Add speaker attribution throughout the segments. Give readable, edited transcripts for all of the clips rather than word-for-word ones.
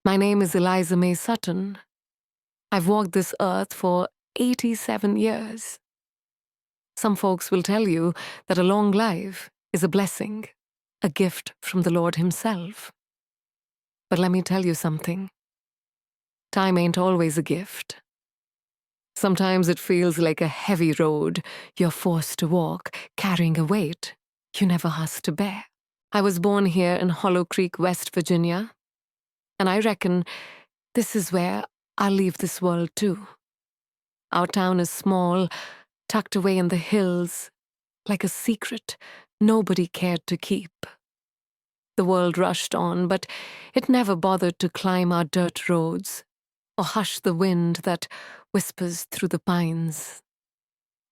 Speaker 1: My name is Eliza May Sutton. I've walked this earth for 87 years. Some folks will tell you that a long life is a blessing, a gift from the Lord Himself. But let me tell you something. Time ain't always a gift. Sometimes it feels like a heavy road you're forced to walk, carrying a weight you never asked to bear. I was born here in Hollow Creek, West Virginia, and I reckon this is where I'll leave this world too. Our town is small, tucked away in the hills, like a secret nobody cared to keep. The world rushed on, but it never bothered to climb our dirt roads or hush the wind that whispers through the pines.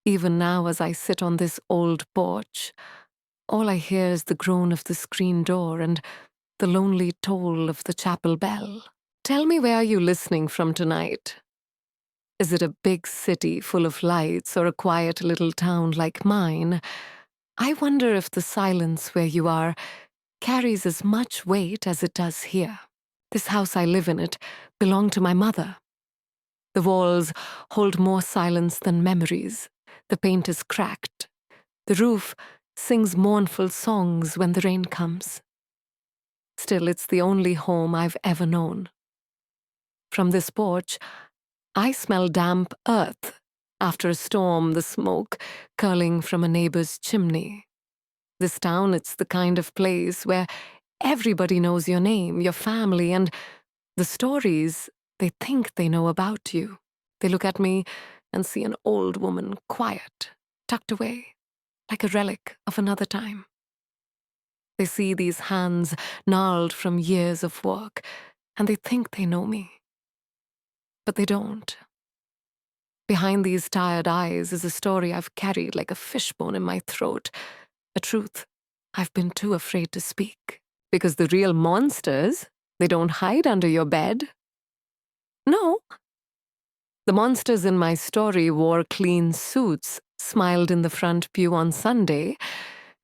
Speaker 1: Even now, as I sit on this old porch, all I hear is the groan of the screen door and the lonely toll of the chapel bell. Tell me, where are you listening from tonight? Is it a big city full of lights or a quiet little town like mine? I wonder if the silence where you are carries as much weight as it does here. This house I live in it belonged to my mother. The walls hold more silence than memories. The paint is cracked. The roof sings mournful songs when the rain comes. Still, it's the only home I've ever known. From this porch, I smell damp earth. After a storm, the smoke curling from a neighbor's chimney. This town, it's the kind of place where everybody knows your name, your family, and the stories they think they know about you. They look at me and see an old woman, quiet, tucked away, like a relic of another time. They see these hands gnarled from years of work, and they think they know me. But they don't. Behind these tired eyes is a story I've carried like a fishbone in my throat, a truth I've been too afraid to speak. Because the real monsters, they don't hide under your bed. No. The monsters in my story wore clean suits, smiled in the front pew on Sunday,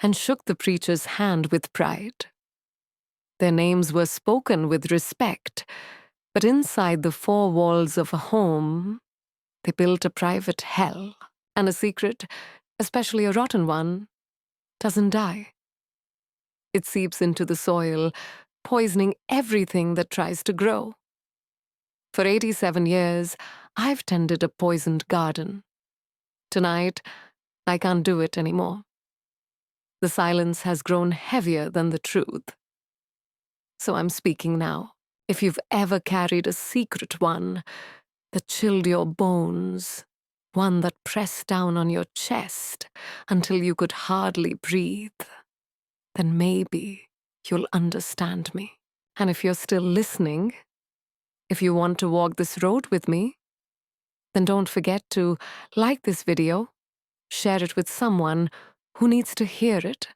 Speaker 1: and shook the preacher's hand with pride. Their names were spoken with respect, but inside the four walls of a home, they built a private hell, and a secret, especially a rotten one, doesn't die. It seeps into the soil, poisoning everything that tries to grow. For 87 years, I've tended a poisoned garden. Tonight, I can't do it anymore. The silence has grown heavier than the truth. So I'm speaking now. If you've ever carried a secret one that chilled your bones, one that pressed down on your chest until you could hardly breathe, then maybe you'll understand me. And if you're still listening, if you want to walk this road with me, then don't forget to like this video, share it with someone who needs to hear it,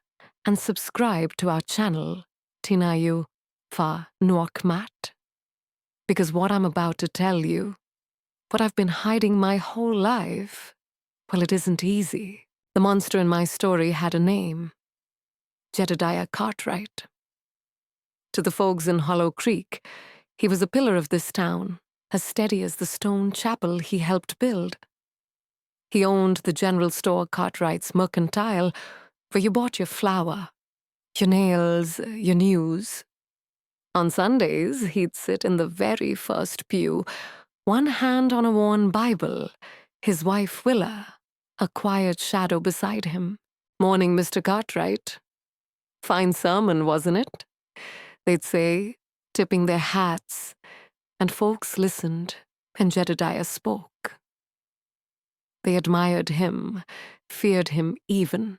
Speaker 1: and subscribe to our channel, Tinayu Fa Nuok Mat. Because what I'm about to tell you, what I've been hiding my whole life, well, it isn't easy. The monster in my story had a name, Jedediah Cartwright. To the folks in Hollow Creek, he was a pillar of this town, as steady as the stone chapel he helped build. He owned the general store Cartwright's Mercantile, where you bought your flour, your nails, your news. On Sundays, he'd sit in the very first pew, one hand on a worn Bible, his wife Willa, a quiet shadow beside him. "Morning, Mr. Cartwright." Fine sermon, wasn't it? They'd say, tipping their hats, and folks listened, and Jedediah spoke. They admired him, feared him even.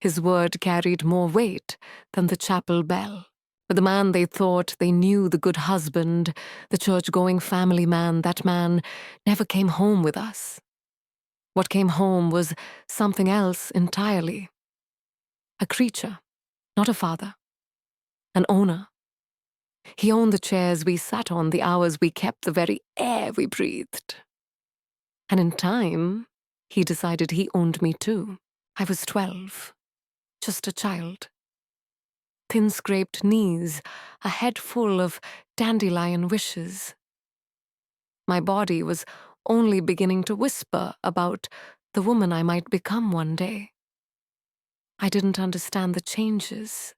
Speaker 1: His word carried more weight than the chapel bell. But the man they thought they knew, the good husband, the church-going family man, that man never came home with us. What came home was something else entirely. A creature, not a father. An owner. He owned the chairs we sat on, the hours we kept, the very air we breathed. And in time, he decided he owned me too. I was 12, just a child. thin scraped knees, a head full of dandelion wishes. My body was only beginning to whisper about the woman I might become one day. I didn't understand the changes.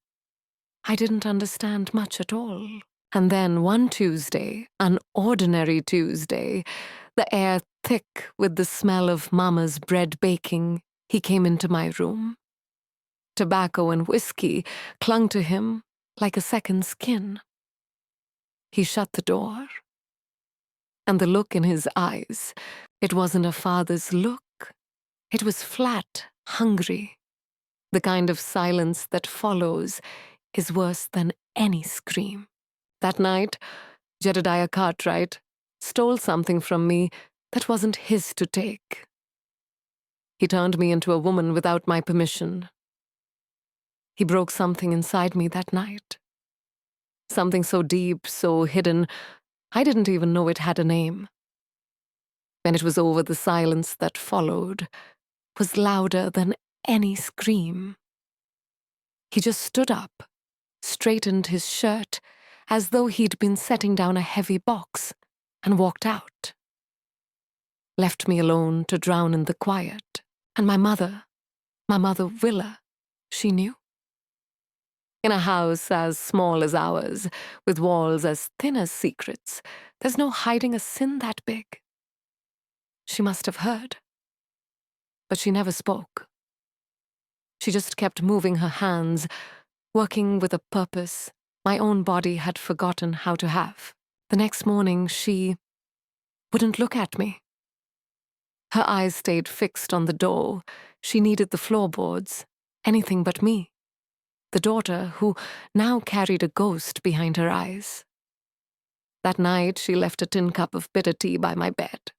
Speaker 1: I didn't understand much at all. And then one Tuesday, an ordinary Tuesday, the air thick with the smell of Mama's bread baking, he came into my room. Tobacco and whiskey clung to him like a second skin. He shut the door. And the look in his eyes, it wasn't a father's look. It was flat, hungry. The kind of silence that follows is worse than any scream. That night, Jedediah Cartwright stole something from me that wasn't his to take. He turned me into a woman without my permission. He broke something inside me that night. Something so deep, so hidden, I didn't even know it had a name. When it was over, the silence that followed was louder than any scream. He just stood up, straightened his shirt as though he'd been setting down a heavy box, and walked out. Left me alone to drown in the quiet. And my mother Willa, she knew. In a house as small as ours, with walls as thin as secrets, there's no hiding a sin that big. She must have heard. But she never spoke. She just kept moving her hands, working with a purpose my own body had forgotten how to have. The next morning, she wouldn't look at me. Her eyes stayed fixed on the door. She needed the floorboards, anything but me, the daughter who now carried a ghost behind her eyes. That night, she left a tin cup of bitter tea by my bed.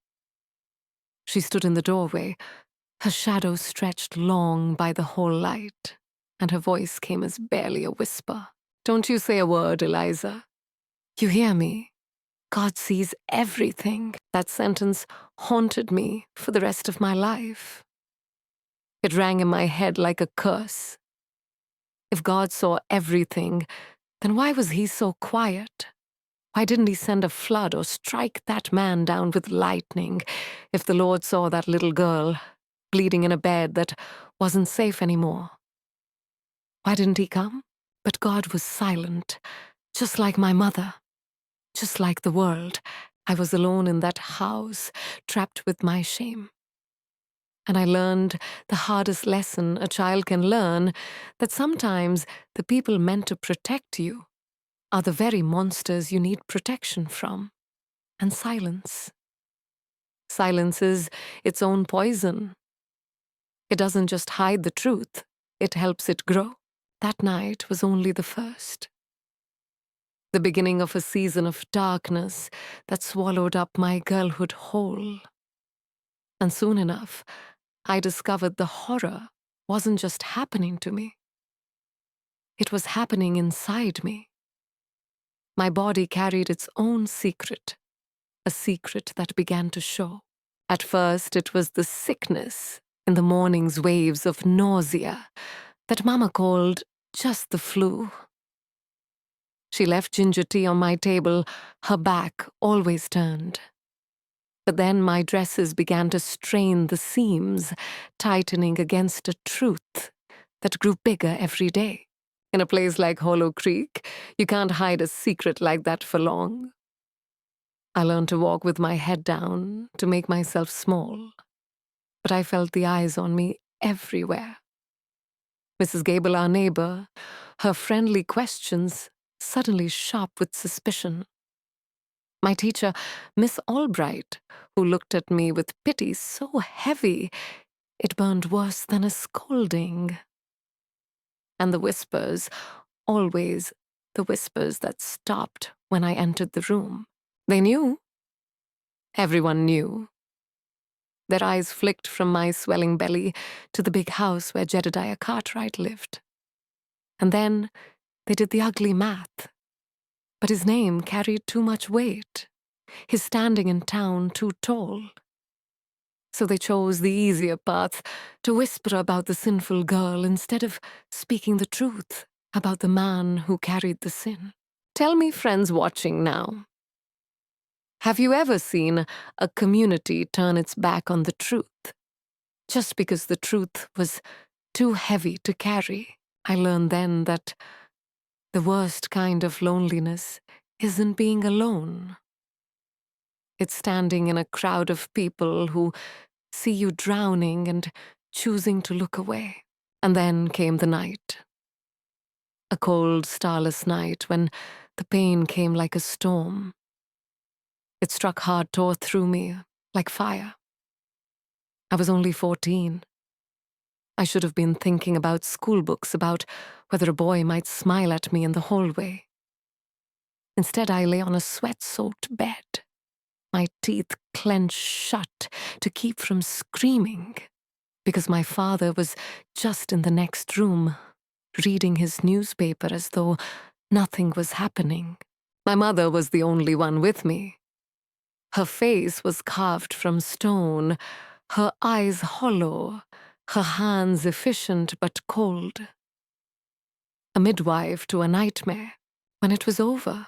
Speaker 1: She stood in the doorway, her shadow stretched long by the whole light, and her voice came as barely a whisper. Don't you say a word, Eliza. You hear me? God sees everything. That sentence haunted me for the rest of my life. It rang in my head like a curse. If God saw everything, then why was he so quiet? Why didn't he send a flood or strike that man down with lightning if the Lord saw that little girl bleeding in a bed that wasn't safe anymore? Why didn't he come? But God was silent, just like my mother, just like the world. I was alone in that house, trapped with my shame. And I learned the hardest lesson a child can learn, that sometimes the people meant to protect you are the very monsters you need protection from. And silence. Silence is its own poison. It doesn't just hide the truth, it helps it grow. That night was only the first. The beginning of a season of darkness that swallowed up my girlhood whole. And soon enough, I discovered the horror wasn't just happening to me. It was happening inside me. My body carried its own secret, a secret that began to show. At first, it was the sickness in the morning's waves of nausea that Mama called just the flu. She left ginger tea on my table, her back always turned. But then my dresses began to strain the seams, tightening against a truth that grew bigger every day. In a place like Hollow Creek, you can't hide a secret like that for long. I learned to walk with my head down, to make myself small. But I felt the eyes on me everywhere. Mrs. Gable, our neighbor, her friendly questions suddenly sharp with suspicion. My teacher, Miss Albright, who looked at me with pity so heavy it burned worse than a scolding. And the whispers, always the whispers that stopped when I entered the room. They knew. Everyone knew. Their eyes flicked from my swelling belly to the big house where Jedediah Cartwright lived. And then they did the ugly math. But his name carried too much weight, his standing in town too tall. So they chose the easier path, to whisper about the sinful girl instead of speaking the truth. about the man who carried the sin. Tell me, friends watching now, have you ever seen a community turn its back on the truth just because the truth was too heavy to carry? I learned then that the worst kind of loneliness isn't being alone. It's standing in a crowd of people who see you drowning and choosing to look away. And then came the night. A cold, starless night when the pain came like a storm. It struck hard, tore through me like fire. I was only 14. I should have been thinking about school books, about whether a boy might smile at me in the hallway. Instead, I lay on a sweat-soaked bed, my teeth clenched shut to keep from screaming, because my father was just in the next room, reading his newspaper as though nothing was happening. My mother was the only one with me. Her face was carved from stone, her eyes hollow, her hands efficient but cold. A midwife to a nightmare when it was over,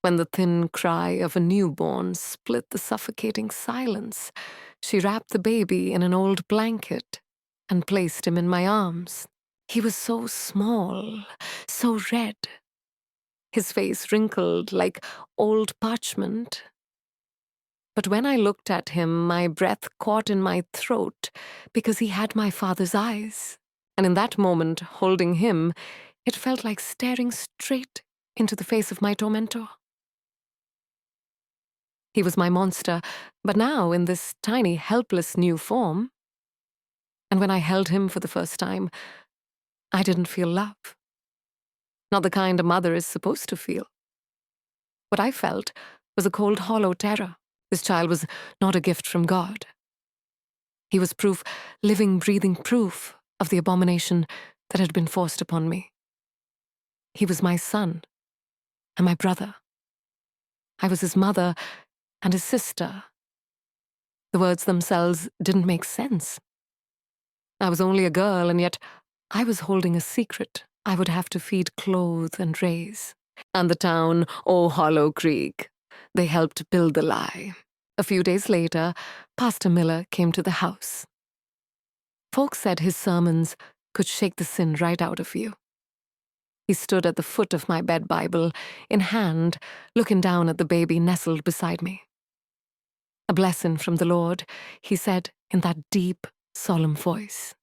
Speaker 1: when the thin cry of a newborn split the suffocating silence. She wrapped the baby in an old blanket and placed him in my arms. He was so small, so red, his face wrinkled like old parchment. But when I looked at him, my breath caught in my throat because he had my father's eyes. And in that moment, holding him, it felt like staring straight into the face of my tormentor. He was my monster, but now in this tiny, helpless new form. And when I held him for the first time, I didn't feel love. Not the kind a mother is supposed to feel. What I felt was a cold, hollow terror. This child was not a gift from God. He was proof, living, breathing proof of the abomination that had been forced upon me. He was my son and my brother. I was his mother and his sister. The words themselves didn't make sense. I was only a girl, and yet I was holding a secret I would have to feed, clothe, and raise. And the town, oh, Hollow Creek, they helped build the lie. A few days later, Pastor Miller came to the house. Folks said his sermons could shake the sin right out of you. He stood at the foot of my bed Bible, in hand, looking down at the baby nestled beside me. A blessing from the Lord, he said in that deep, solemn voice.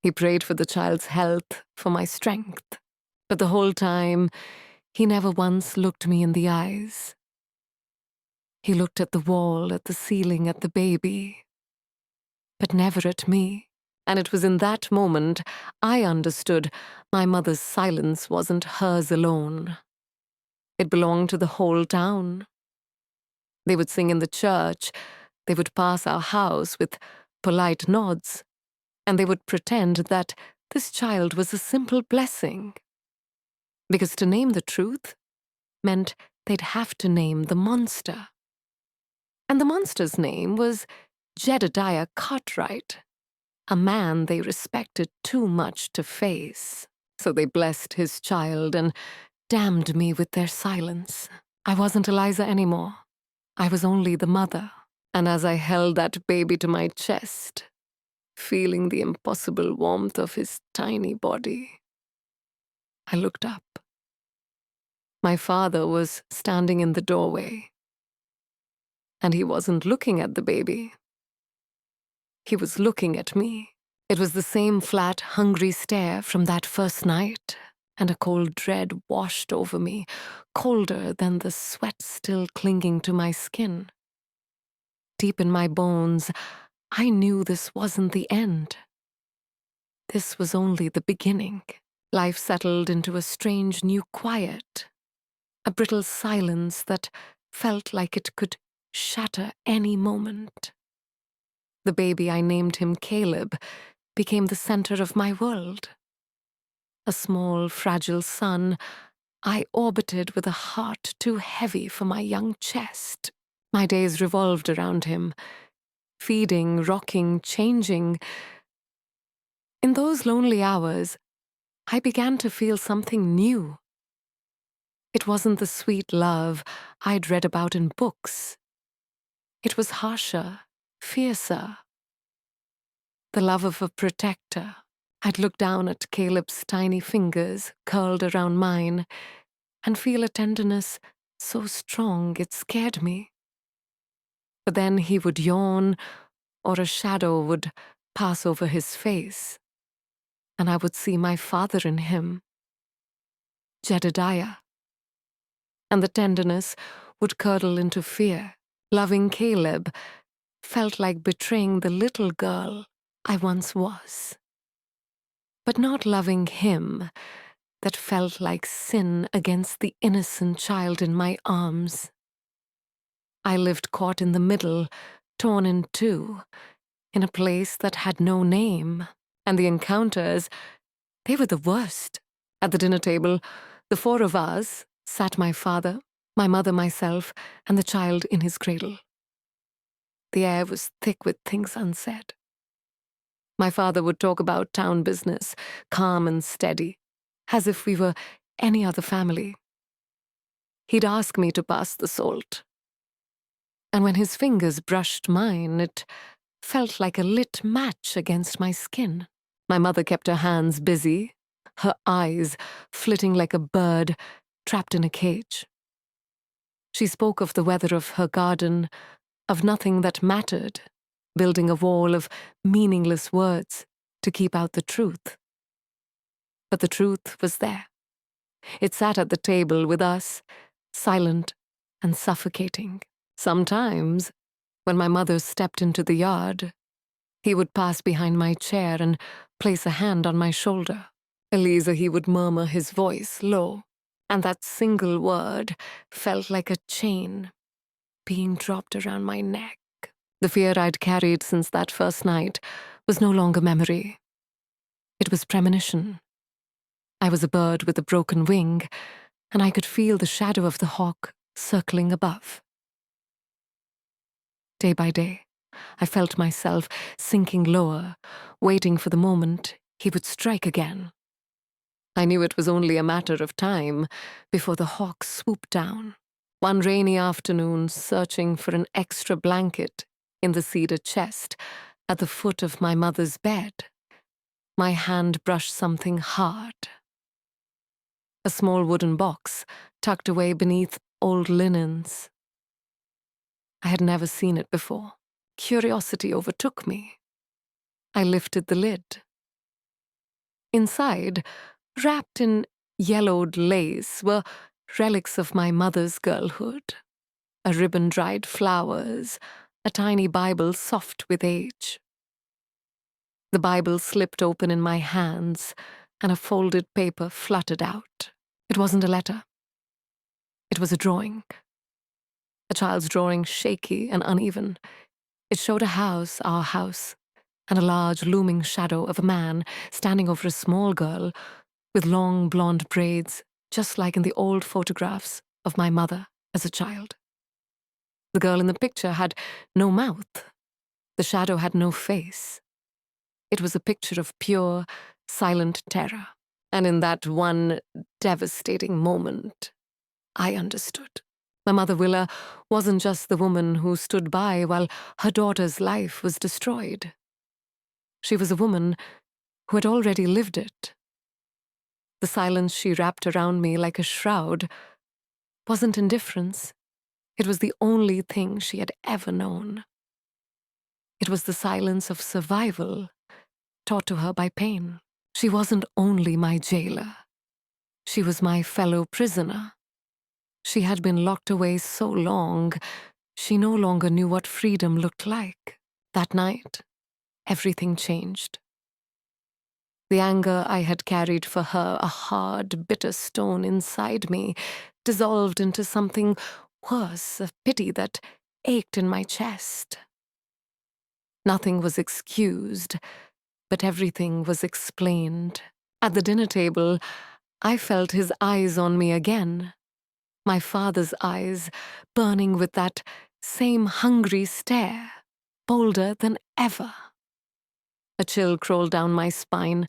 Speaker 1: He prayed for the child's health, for my strength, but the whole time, he never once looked me in the eyes. He looked at the wall, at the ceiling, at the baby, but never at me. And it was in that moment I understood my mother's silence wasn't hers alone. It belonged to the whole town. They would sing in the church, they would pass our house with polite nods, and they would pretend that this child was a simple blessing. Because to name the truth meant they'd have to name the monster. And the monster's name was Jedediah Cartwright, a man they respected too much to face. So they blessed his child and damned me with their silence. I wasn't Eliza anymore. I was only the mother. And as I held that baby to my chest, feeling the impossible warmth of his tiny body, I looked up. My father was standing in the doorway. And he wasn't looking at the baby. He was looking at me. It was the same flat, hungry stare from that first night, and a cold dread washed over me, colder than the sweat still clinging to my skin. Deep in my bones, I knew this wasn't the end. This was only the beginning. Life settled into a strange new quiet, a brittle silence that felt like it could shatter any moment. The baby, I named him Caleb, became the center of my world. A small, fragile son, I orbited with a heart too heavy for my young chest. My days revolved around him, feeding, rocking, changing. In those lonely hours, I began to feel something new. It wasn't the sweet love I'd read about in books. It was harsher, fiercer. The love of a protector. I'd look down at Caleb's tiny fingers curled around mine and feel a tenderness so strong it scared me. But then he would yawn, or a shadow would pass over his face, and I would see my father in him, Jedediah. And the tenderness would curdle into fear. Loving Caleb felt like betraying the little girl I once was. But not loving him, that felt like sin against the innocent child in my arms. I lived caught in the middle, torn in two, in a place that had no name, and the encounters, they were the worst. At the dinner table, the four of us sat: my father, my mother, myself, and the child in his cradle. The air was thick with things unsaid. My father would talk about town business, calm and steady, as if we were any other family. He'd ask me to pass the salt. And when his fingers brushed mine, it felt like a lit match against my skin. My mother kept her hands busy, her eyes flitting like a bird trapped in a cage. She spoke of the weather of her garden, of nothing that mattered, building a wall of meaningless words to keep out the truth. But the truth was there. It sat at the table with us, silent and suffocating. Sometimes, when my mother stepped into the yard, he would pass behind my chair and place a hand on my shoulder. Eliza, he would murmur, his voice low, and that single word felt like a chain being dropped around my neck. The fear I'd carried since that first night was no longer memory. It was premonition. I was a bird with a broken wing, and I could feel the shadow of the hawk circling above. Day by day, I felt myself sinking lower, waiting for the moment he would strike again. I knew it was only a matter of time before the hawk swooped down. One rainy afternoon, searching for an extra blanket in the cedar chest at the foot of my mother's bed, my hand brushed something hard. A small wooden box tucked away beneath old linens. I had never seen it before. Curiosity overtook me. I lifted the lid. Inside, wrapped in yellowed lace, were relics of my mother's girlhood. A ribbon dried flowers, a tiny Bible soft with age. The Bible slipped open in my hands, and a folded paper fluttered out. It wasn't a letter. It was a drawing. A child's drawing, shaky and uneven. It showed a house, our house, and a large looming shadow of a man standing over a small girl with long blonde braids, just like in the old photographs of my mother as a child. The girl in the picture had no mouth. The shadow had no face. It was a picture of pure, silent terror. And in that one devastating moment, I understood. My mother Willa wasn't just the woman who stood by while her daughter's life was destroyed. She was a woman who had already lived it. The silence she wrapped around me like a shroud wasn't indifference. It was the only thing she had ever known. It was the silence of survival, taught to her by pain. She wasn't only my jailer. She was my fellow prisoner. She had been locked away so long, she no longer knew what freedom looked like. That night, everything changed. The anger I had carried for her, a hard, bitter stone inside me, dissolved into something worse, a pity that ached in my chest. Nothing was excused, but everything was explained. At the dinner table, I felt his eyes on me again. My father's eyes, burning with that same hungry stare, bolder than ever. A chill crawled down my spine.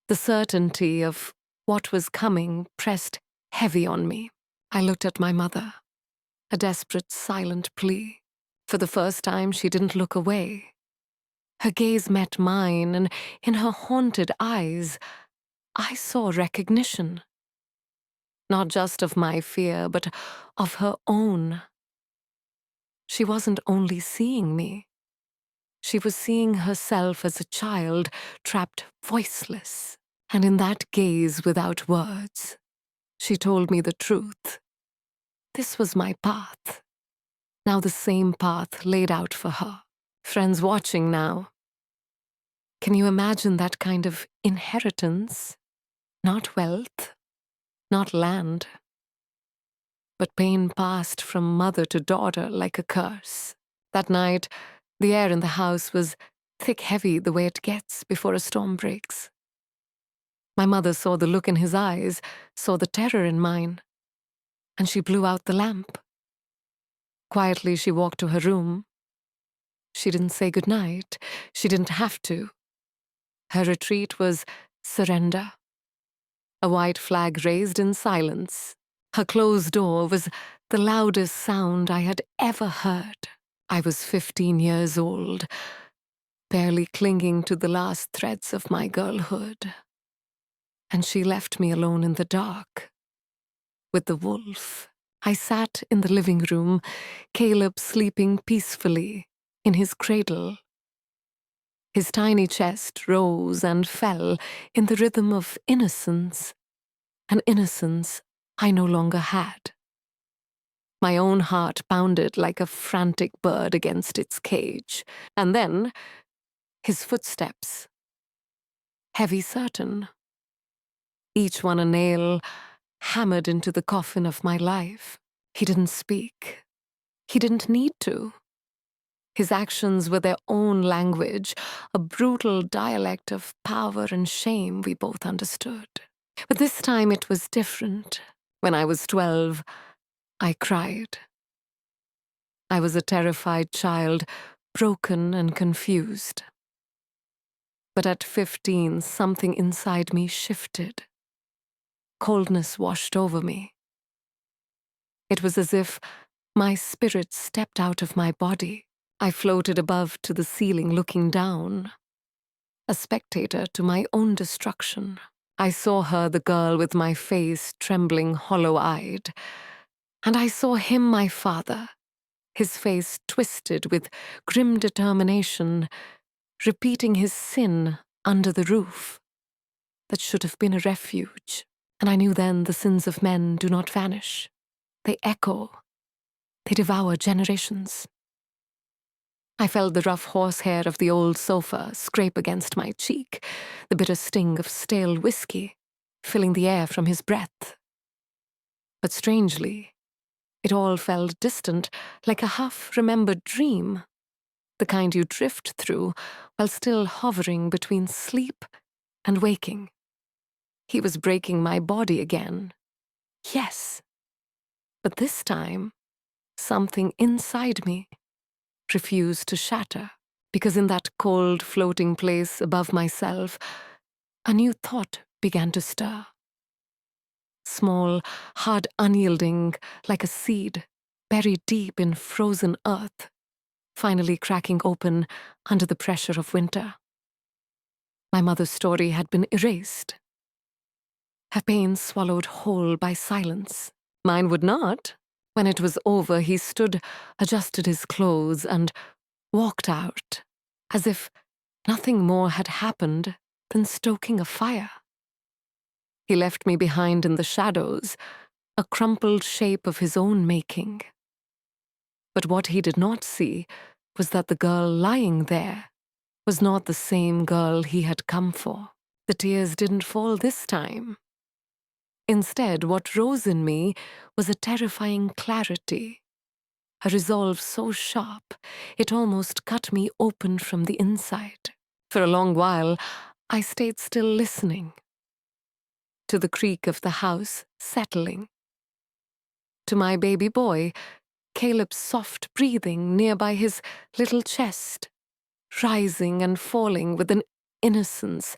Speaker 1: The certainty of what was coming pressed heavy on me. I looked at my mother, a desperate, silent plea. For the first time, she didn't look away. Her gaze met mine, and in her haunted eyes, I saw recognition. Not just of my fear, but of her own. She wasn't only seeing me. She was seeing herself as a child, trapped voiceless. And in that gaze without words, she told me the truth. This was my path. Now the same path laid out for her. Friends watching now. Can you imagine that kind of inheritance? Not wealth, not land, but pain passed from mother to daughter like a curse. That night, the air in the house was thick, heavy the way it gets before a storm breaks. My mother saw the look in his eyes, saw the terror in mine, and she blew out the lamp. Quietly, she walked to her room. She didn't say goodnight. She didn't have to. Her retreat was surrender. A white flag raised in silence. Her closed door was the loudest sound I had ever heard. I was 15 years old, barely clinging to the last threads of my girlhood. And she left me alone in the dark, with the wolf. I sat in the living room, Caleb sleeping peacefully in his cradle. His tiny chest rose and fell in the rhythm of innocence, an innocence I no longer had. My own heart pounded like a frantic bird against its cage. And then, his footsteps, heavy, certain, each one a nail hammered into the coffin of my life. He didn't speak. He didn't need to. His actions were their own language, a brutal dialect of power and shame we both understood. But this time it was different. When I was 12, I cried. I was a terrified child, broken and confused. But at 15, something inside me shifted. Coldness washed over me. It was as if my spirit stepped out of my body. I floated above to the ceiling, looking down, a spectator to my own destruction. I saw her, the girl with my face trembling, hollow-eyed. And I saw him, my father, his face twisted with grim determination, repeating his sin under the roof that should have been a refuge. And I knew then the sins of men do not vanish. They echo. They devour generations. I felt the rough horsehair of the old sofa scrape against my cheek, the bitter sting of stale whiskey filling the air from his breath. But strangely, it all felt distant, like a half-remembered dream, the kind you drift through while still hovering between sleep and waking. He was breaking my body again. Yes. But this time, something inside me refused to shatter, because in that cold, floating place above myself, a new thought began to stir. Small, hard, unyielding, like a seed, buried deep in frozen earth, finally cracking open under the pressure of winter. My mother's story had been erased. Her pain swallowed whole by silence. Mine would not. When it was over, he stood, adjusted his clothes, and walked out, as if nothing more had happened than stoking a fire. He left me behind in the shadows, a crumpled shape of his own making. But what he did not see was that the girl lying there was not the same girl he had come for. The tears didn't fall this time. Instead, what rose in me was a terrifying clarity, a resolve so sharp it almost cut me open from the inside. For a long while, I stayed still, listening to the creak of the house settling, to my baby boy, Caleb's soft breathing nearby his little chest, rising and falling with an innocence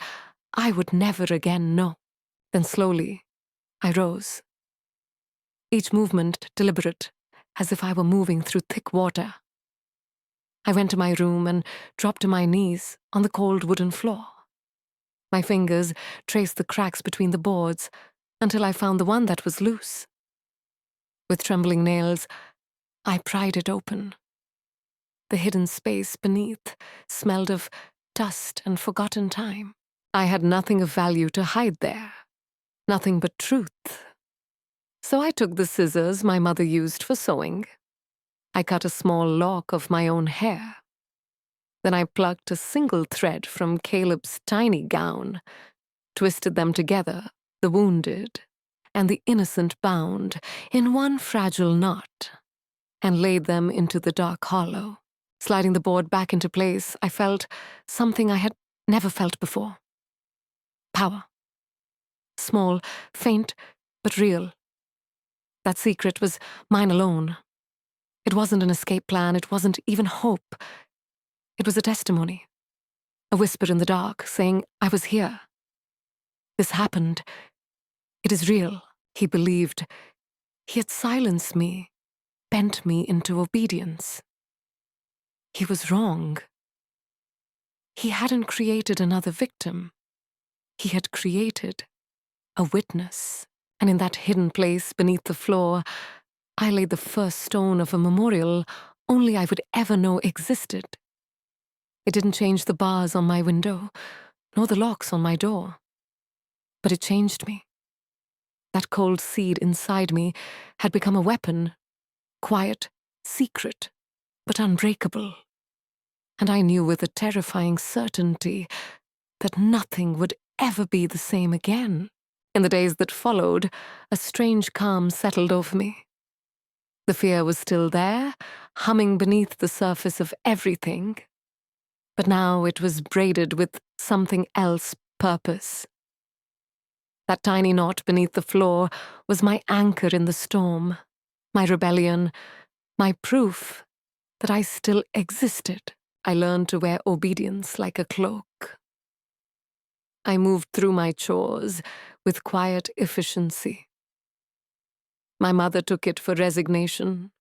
Speaker 1: I would never again know. Then slowly, I rose. Each movement deliberate, as if I were moving through thick water. I went to my room and dropped to my knees on the cold wooden floor. My fingers traced the cracks between the boards until I found the one that was loose. With trembling nails, I pried it open. The hidden space beneath smelled of dust and forgotten time. I had nothing of value to hide there, nothing but truth. So I took the scissors my mother used for sewing. I cut a small lock of my own hair. Then I plucked a single thread from Caleb's tiny gown, twisted them together, the wounded and the innocent bound, in one fragile knot, and laid them into the dark hollow. Sliding the board back into place, I felt something I had never felt before. Power. Small, faint, but real. That secret was mine alone. It wasn't an escape plan, it wasn't even hope. It was a testimony. A whisper in the dark saying I was here. This happened. It is real, he believed. He had silenced me, bent me into obedience. He was wrong. He hadn't created another victim. He had created a witness. And in that hidden place beneath the floor, I laid the first stone of a memorial only I would ever know existed. It didn't change the bars on my window, nor the locks on my door. But it changed me. That cold seed inside me had become a weapon, quiet, secret, but unbreakable. And I knew with a terrifying certainty that nothing would ever be the same again. In the days that followed, a strange calm settled over me. The fear was still there, humming beneath the surface of everything. But now it was braided with something else purpose. That tiny knot beneath the floor was my anchor in the storm, my rebellion, my proof that I still existed. I learned to wear obedience like a cloak. I moved through my chores with quiet efficiency. My mother took it for resignation.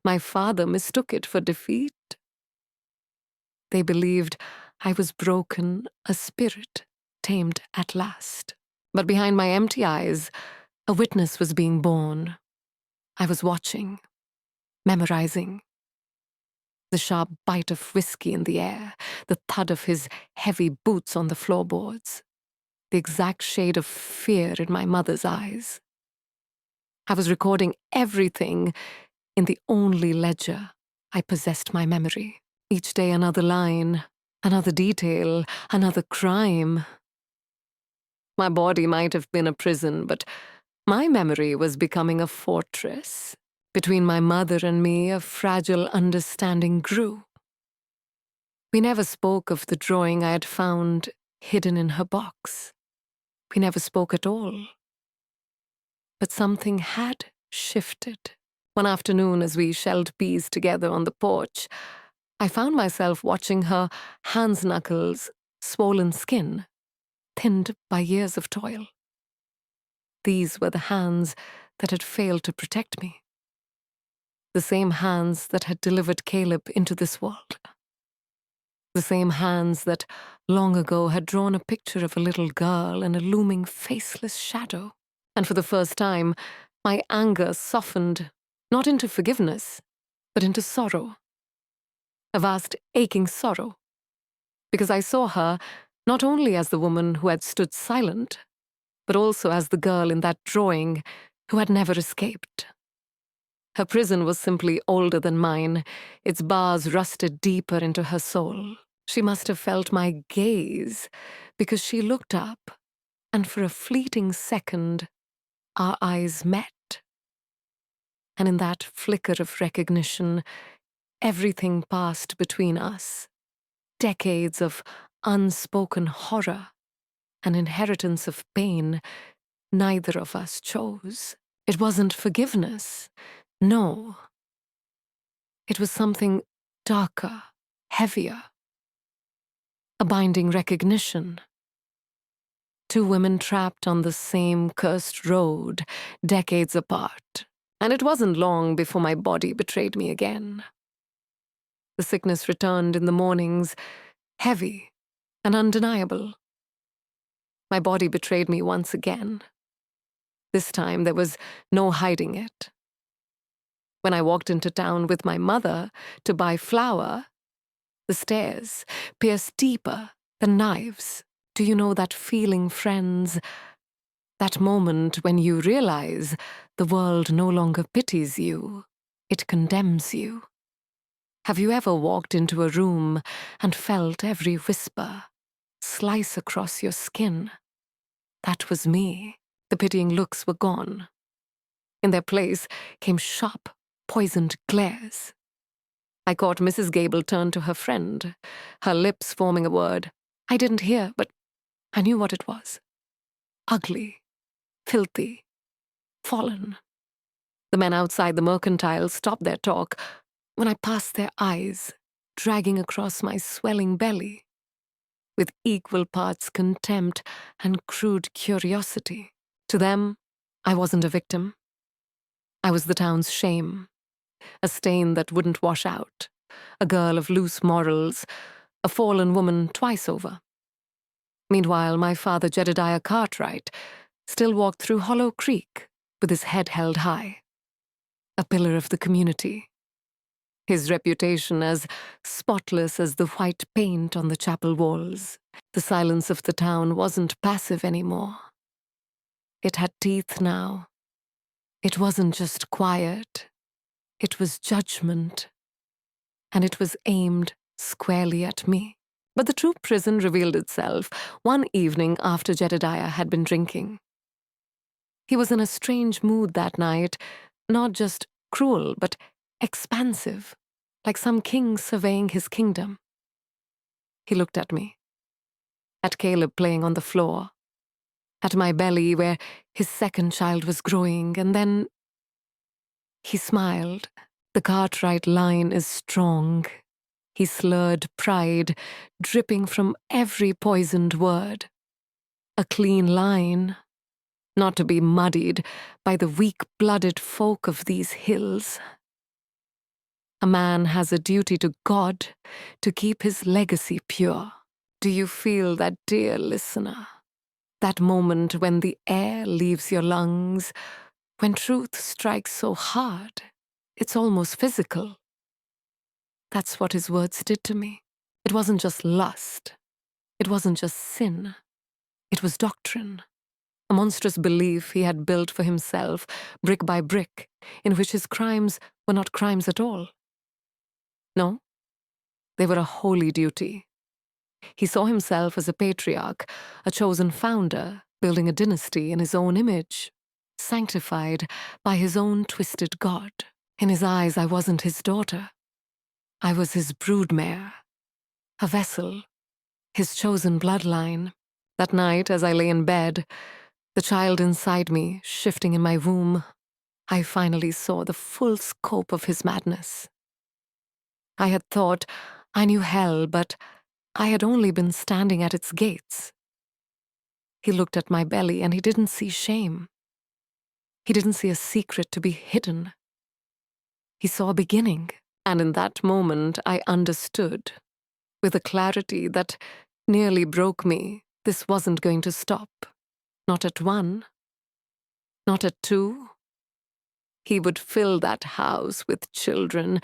Speaker 1: My father mistook it for defeat. They believed I was broken, a spirit tamed at last. But behind my empty eyes, a witness was being born. I was watching, memorizing. The sharp bite of whiskey in the air, the thud of his heavy boots on the floorboards, the exact shade of fear in my mother's eyes. I was recording everything in the only ledger I possessed my memory. Each day another line, another detail, another crime. My body might have been a prison, but my memory was becoming a fortress. Between my mother and me, a fragile understanding grew. We never spoke of the drawing I had found hidden in her box. We never spoke at all. But something had shifted. One afternoon, as we shelled peas together on the porch, I found myself watching her hands' knuckles, swollen skin, thinned by years of toil. These were the hands that had failed to protect me. The same hands that had delivered Caleb into this world. The same hands that long ago had drawn a picture of a little girl in a looming faceless shadow. And for the first time, my anger softened, not into forgiveness, but into sorrow. A vast, aching sorrow. Because I saw her not only as the woman who had stood silent, but also as the girl in that drawing who had never escaped. Her prison was simply older than mine, its bars rusted deeper into her soul. She must have felt my gaze, because she looked up, and for a fleeting second, our eyes met. And in that flicker of recognition, everything passed between us. Decades of unspoken horror, an inheritance of pain neither of us chose. It wasn't forgiveness. No. It was something darker, heavier. A binding recognition. Two women trapped on the same cursed road, decades apart. And it wasn't long before my body betrayed me again. The sickness returned in the mornings, heavy and undeniable. My body betrayed me once again. This time there was no hiding it. When I walked into town with my mother to buy flour, the stairs pierced deeper than knives. Do you know that feeling, friends? That moment when you realize the world no longer pities you, it condemns you. Have you ever walked into a room and felt every whisper slice across your skin? That was me. The pitying looks were gone. In their place came sharp, poisoned glares. I caught Mrs. Gable turn to her friend, her lips forming a word. I didn't hear, but I knew what it was. Ugly, filthy, fallen. The men outside the mercantile stopped their talk when I passed their eyes, dragging across my swelling belly, with equal parts contempt and crude curiosity. To them, I wasn't a victim. I was the town's shame, a stain that wouldn't wash out, a girl of loose morals, a fallen woman twice over. Meanwhile, my father, Jedediah Cartwright, still walked through Hollow Creek with his head held high, a pillar of the community. His reputation as spotless as the white paint on the chapel walls. The silence of the town wasn't passive anymore. It had teeth now. It wasn't just quiet. It was judgment. And it was aimed squarely at me. But the true prison revealed itself one evening after Jedediah had been drinking. He was in a strange mood that night, not just cruel, but expansive, like some king surveying his kingdom. He looked at me, at Caleb playing on the floor, at my belly where his second child was growing, and then he smiled. The Cartwright line is strong. He slurred pride, dripping from every poisoned word. A clean line, not to be muddied by the weak-blooded folk of these hills. A man has a duty to God to keep his legacy pure. Do you feel that, dear listener? That moment when the air leaves your lungs, when truth strikes so hard, it's almost physical. That's what his words did to me. It wasn't just lust. It wasn't just sin. It was doctrine. A monstrous belief he had built for himself, brick by brick, in which his crimes were not crimes at all. No, they were a holy duty. He saw himself as a patriarch, a chosen founder, building a dynasty in his own image, sanctified by his own twisted God. In his eyes, I wasn't his daughter. I was his broodmare, a vessel, his chosen bloodline. That night, as I lay in bed, the child inside me shifting in my womb, I finally saw the full scope of his madness. I had thought I knew hell, but I had only been standing at its gates. He looked at my belly and he didn't see shame. He didn't see a secret to be hidden. He saw a beginning, and in that moment I understood, with a clarity that nearly broke me, this wasn't going to stop. Not at 1, not at 2. He would fill that house with children,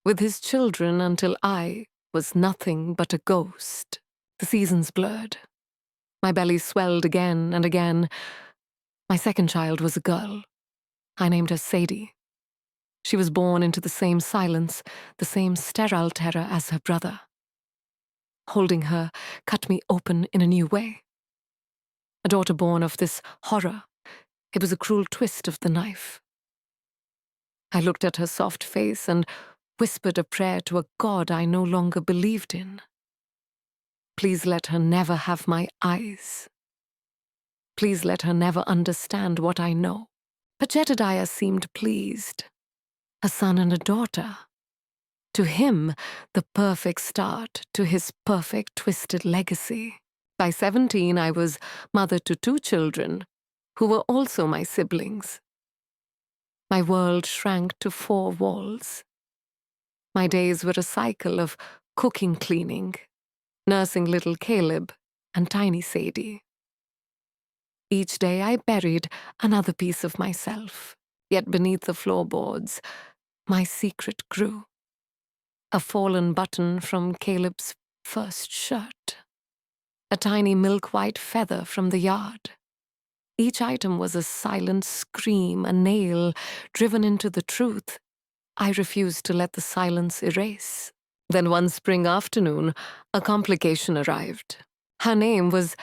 Speaker 1: with his children until I was nothing but a ghost. The seasons blurred. My belly swelled again and again. My second child was a girl. I named her Sadie. She was born into the same silence, the same sterile terror as her brother. Holding her cut me open in a new way. A daughter born of this horror. It was a cruel twist of the knife. I looked at her soft face and whispered a prayer to a God I no longer believed in. Please let her never have my eyes. Please let her never understand what I know. But Jedediah seemed pleased. A son and a daughter. To him, the perfect start to his perfect twisted legacy. By 17, I was mother to 2 children, who were also my siblings. My world shrank to 4 walls. My days were a cycle of cooking, cleaning, nursing little Caleb and tiny Sadie. Each day I buried another piece of myself, yet beneath the floorboards, my secret grew. A fallen button from Caleb's first shirt. A tiny milk-white feather from the yard. Each item was a silent scream, a nail driven into the truth I refused to let the silence erase. Then one spring afternoon, a complication arrived. Her name was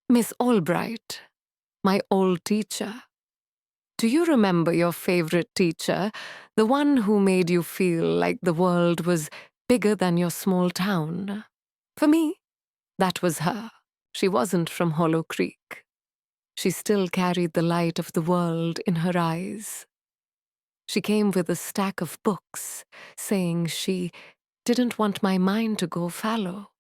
Speaker 1: Miss Albright, my old teacher. Do you remember your favorite teacher, the one who made you feel like the world was bigger than your small town? For me, that was her. She wasn't from Hollow Creek. She still carried the light of the world in her eyes. She came with a stack of books, saying she didn't want my mind to go fallow.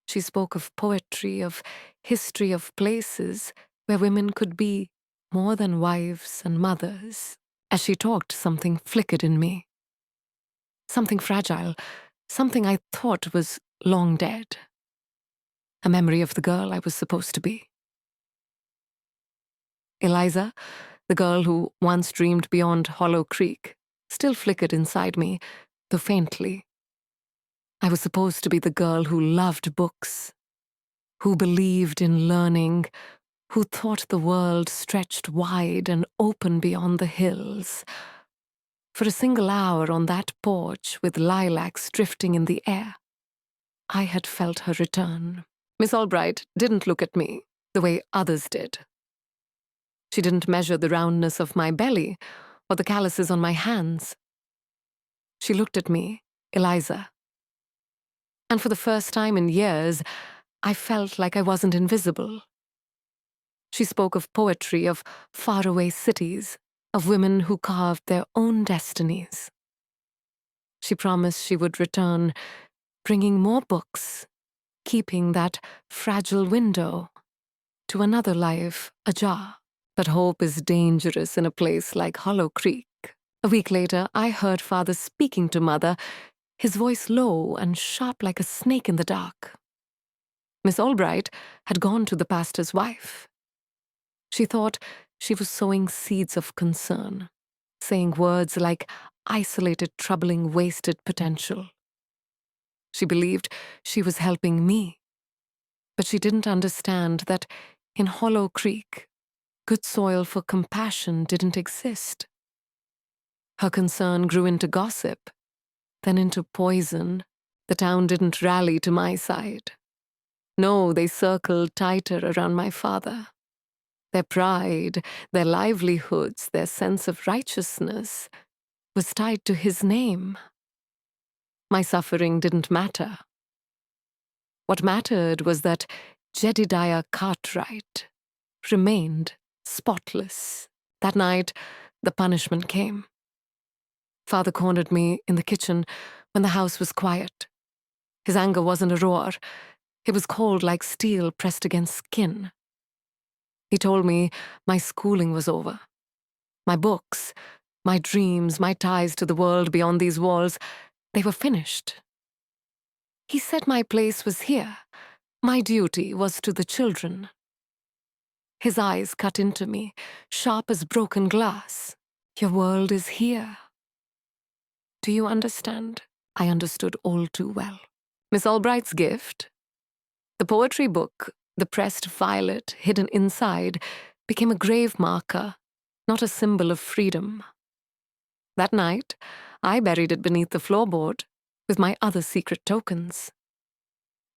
Speaker 1: She spoke of poetry, of history, of places where women could be more than wives and mothers. As she talked, something flickered in me. Something fragile, something I thought was long dead. A memory of the girl I was supposed to be. Eliza, the girl who once dreamed beyond Hollow Creek, still flickered inside me, though faintly. I was supposed to be the girl who loved books, who believed in learning, who thought the world stretched wide and open beyond the hills. For a single hour on that porch with lilacs drifting in the air, I had felt her return. Miss Albright didn't look at me the way others did. She didn't measure the roundness of my belly or the calluses on my hands. She looked at me, Eliza. And for the first time in years, I felt like I wasn't invisible. She spoke of poetry, of faraway cities, of women who carved their own destinies. She promised she would return, bringing more books, keeping that fragile window to another life ajar. But hope is dangerous in a place like Hollow Creek. A week later, I heard Father speaking to Mother, his voice low and sharp like a snake in the dark. Miss Albright had gone to the pastor's wife. She thought she was sowing seeds of concern, saying words like isolated, troubling, wasted potential. She believed she was helping me, but she didn't understand that in Hollow Creek, good soil for compassion didn't exist. Her concern grew into gossip, then into poison. The town didn't rally to my side. No, they circled tighter around my father. Their pride, their livelihoods, their sense of righteousness was tied to his name. My suffering didn't matter. What mattered was that Jedediah Cartwright remained spotless. That night, the punishment came. Father cornered me in the kitchen when the house was quiet. His anger wasn't a roar. It was cold like steel pressed against skin. He told me my schooling was over. My books, my dreams, my ties to the world beyond these walls, they were finished. He said my place was here. My duty was to the children. His eyes cut into me, sharp as broken glass. Your world is here. Do you understand? I understood all too well. Miss Albright's gift, the poetry book, the pressed violet hidden inside, became a grave marker, not a symbol of freedom. That night, I buried it beneath the floorboard with my other secret tokens.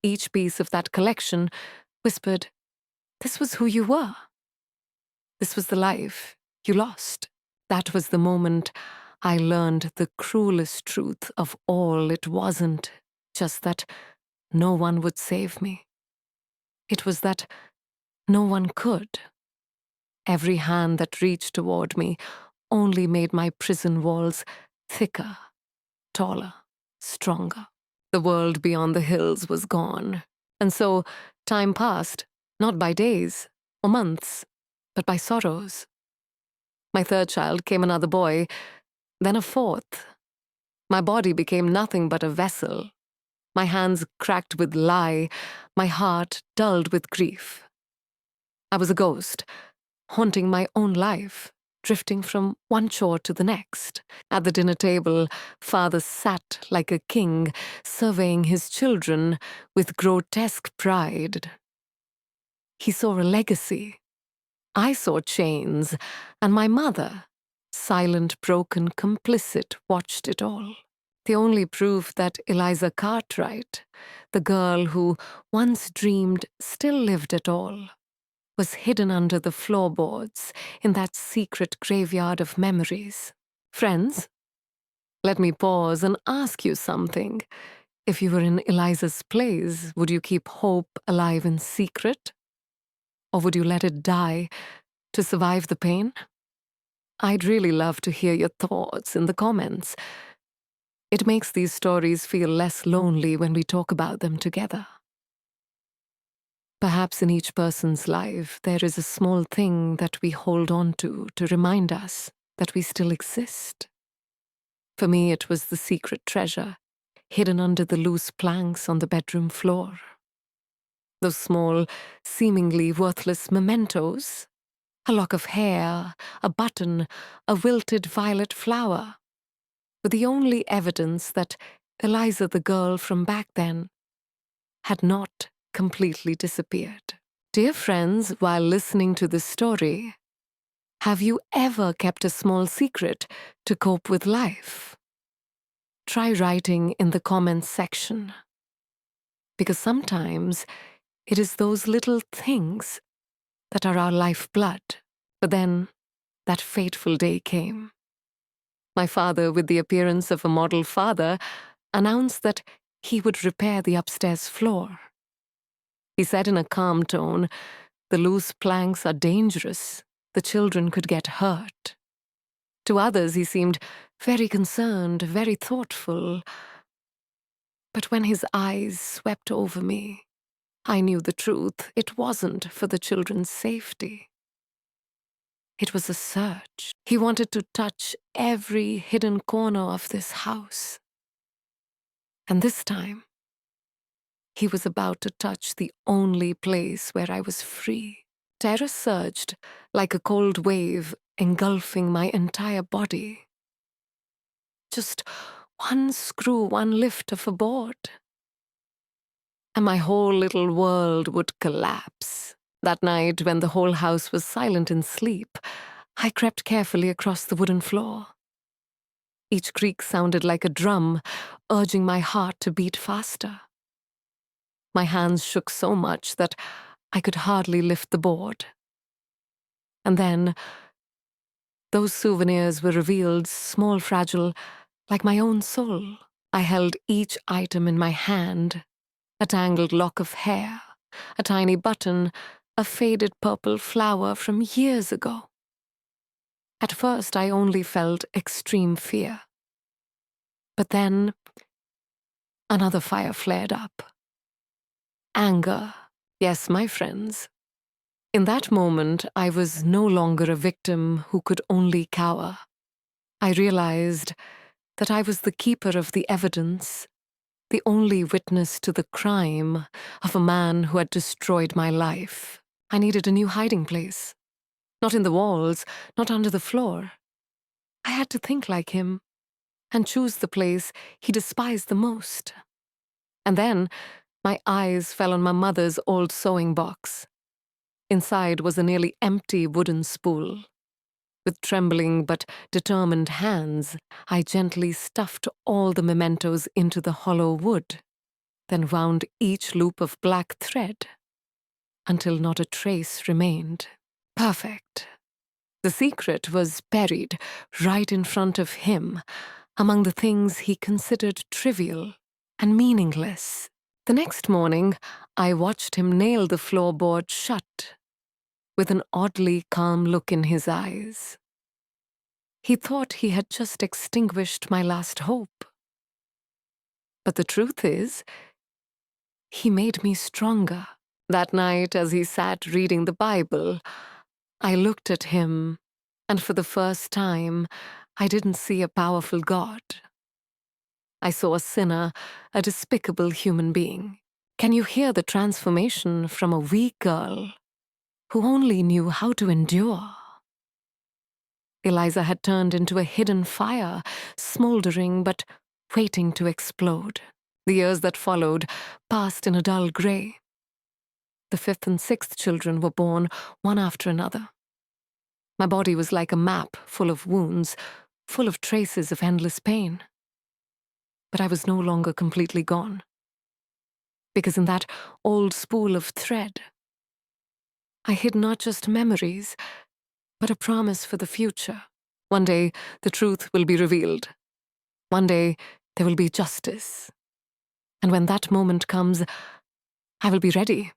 Speaker 1: Each piece of that collection whispered, "This was who you were. This was the life you lost." That was the moment I learned the cruelest truth of all. It wasn't just that no one would save me. It was that no one could. Every hand that reached toward me only made my prison walls thicker, taller, stronger. The world beyond the hills was gone. And so time passed, not by days or months, but by sorrows. My third child came another boy, then a fourth. My body became nothing but a vessel. My hands cracked with lie, my heart dulled with grief. I was a ghost, haunting my own life, drifting from one chore to the next. At the dinner table, father sat like a king, surveying his children with grotesque pride. He saw a legacy. I saw chains, and my mother, silent, broken, complicit, watched it all. The only proof that Eliza Cartwright, the girl who once dreamed still lived at all, was hidden under the floorboards in that secret graveyard of memories. Friends, let me pause and ask you something. If you were in Eliza's place, would you keep hope alive in secret? Or would you let it die to survive the pain? I'd really love to hear your thoughts in the comments. It makes these stories feel less lonely when we talk about them together. Perhaps in each person's life there is a small thing that we hold on to remind us that we still exist. For me, it was the secret treasure hidden under the loose planks on the bedroom floor. Those small, seemingly worthless mementos. A lock of hair, a button, a wilted violet flower, were the only evidence that Eliza, the girl from back then, had not completely disappeared. Dear friends, while listening to this story, have you ever kept a small secret to cope with life? Try writing in the comments section. Because sometimes it is those little things that are our lifeblood. But then that fateful day came. My father, with the appearance of a model father, announced that he would repair the upstairs floor. He said in a calm tone, "The loose planks are dangerous. The children could get hurt." To others, he seemed very concerned, very thoughtful. But when his eyes swept over me, I knew the truth. It wasn't for the children's safety. It was a search. He wanted to touch every hidden corner of this house. And this time, he was about to touch the only place where I was free. Terror surged like a cold wave, engulfing my entire body. Just one screw, one lift of a board, and my whole little world would collapse. That night, when the whole house was silent in sleep, I crept carefully across the wooden floor. Each creak sounded like a drum, urging my heart to beat faster. My hands shook so much that I could hardly lift the board. And then, those souvenirs were revealed, small, fragile, like my own soul. I held each item in my hand: a tangled lock of hair, a tiny button, a faded purple flower from years ago. At first, I only felt extreme fear. But then, another fire flared up. Anger. Yes, my friends. In that moment, I was no longer a victim who could only cower. I realized that I was the keeper of the evidence, the only witness to the crime of a man who had destroyed my life. I needed a new hiding place. Not in the walls, not under the floor. I had to think like him and choose the place he despised the most. And then my eyes fell on my mother's old sewing box. Inside was a nearly empty wooden spool. With trembling but determined hands, I gently stuffed all the mementos into the hollow wood, then wound each loop of black thread until not a trace remained. Perfect. The secret was buried right in front of him, among the things he considered trivial and meaningless. The next morning, I watched him nail the floorboard shut, with an oddly calm look in his eyes. He thought he had just extinguished my last hope. But the truth is, He made me stronger. That night, as he sat reading the Bible, I looked at him, and for the first time, I didn't see a powerful God. I saw a sinner, a despicable human being. Can you hear the transformation from a weak girl who only knew how to endure? Eliza had turned into a hidden fire, smoldering but waiting to explode. The years that followed passed in a dull gray. The fifth and sixth children were born, one after another. My body was like a map full of wounds, full of traces of endless pain. But I was no longer completely gone. Because in that old spool of thread, I hid not just memories, but a promise for the future. One day, the truth will be revealed. One day, there will be justice. And when that moment comes, I will be ready.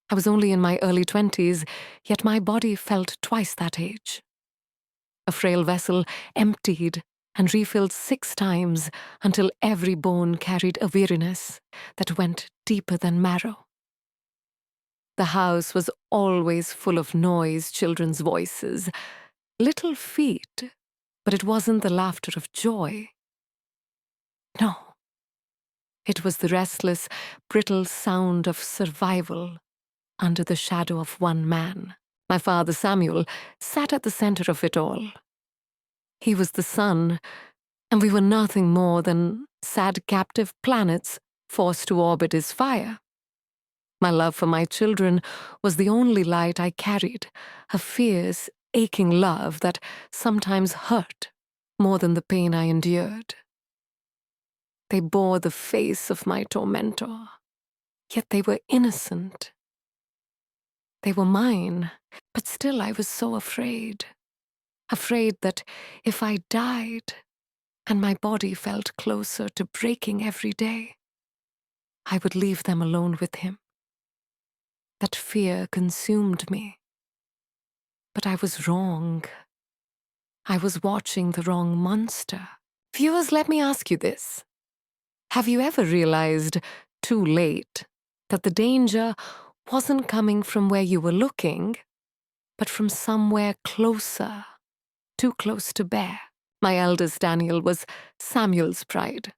Speaker 1: I was only in my early 20s, yet my body felt twice that age. A frail vessel emptied and refilled 6 times until every bone carried a weariness that went deeper than marrow. The house was always full of noise, children's voices, little feet, but it wasn't the laughter of joy. No, it was the restless, brittle sound of survival under the shadow of one man. My father, Samuel, sat at the center of it all. He was the sun, and we were nothing more than sad captive planets forced to orbit his fire. My love for my children was the only light I carried, a fierce, aching love that sometimes hurt more than the pain I endured. They bore the face of my tormentor, yet they were innocent. They were mine, but still I was so afraid. Afraid that if I died, and my body felt closer to breaking every day, I would leave them alone with him. That fear consumed me. But I was wrong. I was watching the wrong monster. Viewers, let me ask you this. Have you ever realized, too late, that the danger wasn't coming from where you were looking, but from somewhere closer, too close to bear? My eldest Daniel was Samuel's pride.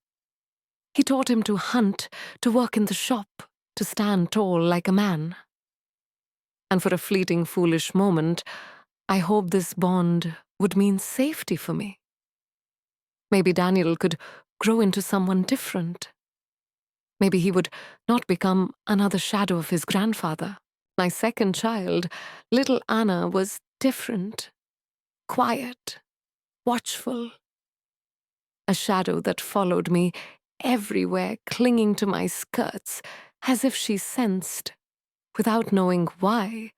Speaker 1: He taught him to hunt, to work in the shop, to stand tall like a man. And for a fleeting, foolish moment, I hoped this bond would mean safety for me. Maybe Daniel could grow into someone different. Maybe he would not become another shadow of his grandfather. My second child, little Anna, was different, quiet, watchful. A shadow that followed me everywhere, clinging to my skirts, as if she sensed, without knowing why,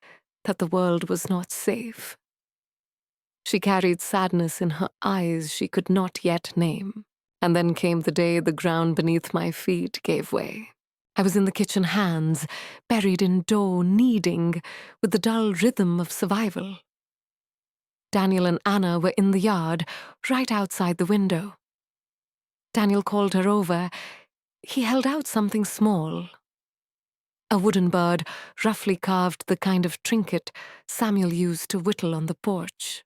Speaker 1: that the world was not safe. She carried sadness in her eyes she could not yet name. And then came the day the ground beneath my feet gave way. I was in the kitchen hands, buried in dough, kneading, with the dull rhythm of survival. Daniel and Anna were in the yard, right outside the window. Daniel called her over. He held out something small. A wooden bird, roughly carved, the kind of trinket Samuel used to whittle on the porch.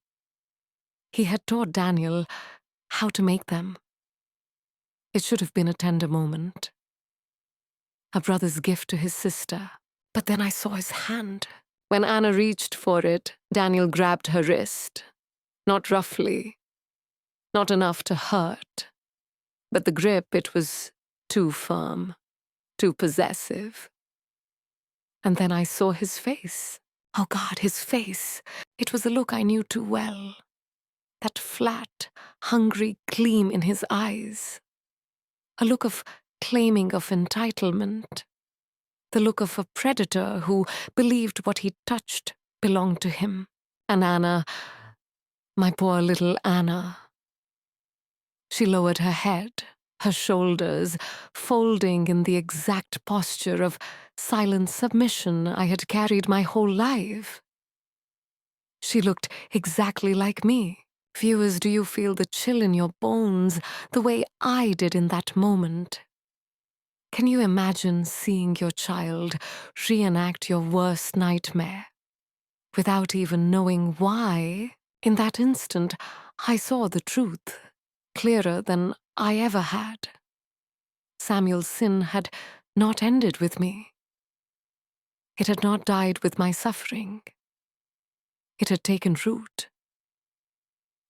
Speaker 1: He had taught Daniel how to make them. It should have been a tender moment. A brother's gift to his sister. But then I saw his hand. When Anna reached for it, Daniel grabbed her wrist. Not roughly. Not enough to hurt. But the grip, it was too firm. Too possessive. And then I saw his face. Oh God, his face. It was a look I knew too well. That flat, hungry gleam in his eyes. A look of claiming of entitlement. The look of a predator who believed what he touched belonged to him. And Anna, my poor little Anna. She lowered her head, her shoulders folding in the exact posture of silent submission I had carried my whole life. She looked exactly like me. Viewers, do you feel the chill in your bones the way I did in that moment? Can you imagine seeing your child reenact your worst nightmare without even knowing why? In that instant, I saw the truth, clearer than I ever had. Samuel's sin had not ended with me. It had not died with my suffering. It had taken root.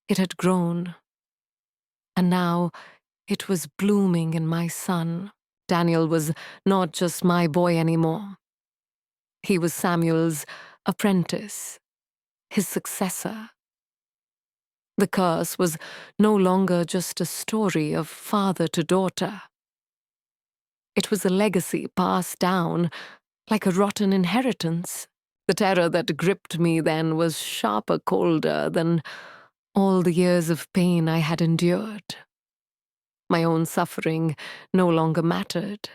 Speaker 1: It had grown. And now it was blooming in my son. Daniel was not just my boy anymore. He was Samuel's apprentice, his successor. The curse was no longer just a story of father to daughter. It was a legacy passed down like a rotten inheritance. The terror that gripped me then was sharper, colder than all the years of pain I had endured. My own suffering no longer mattered.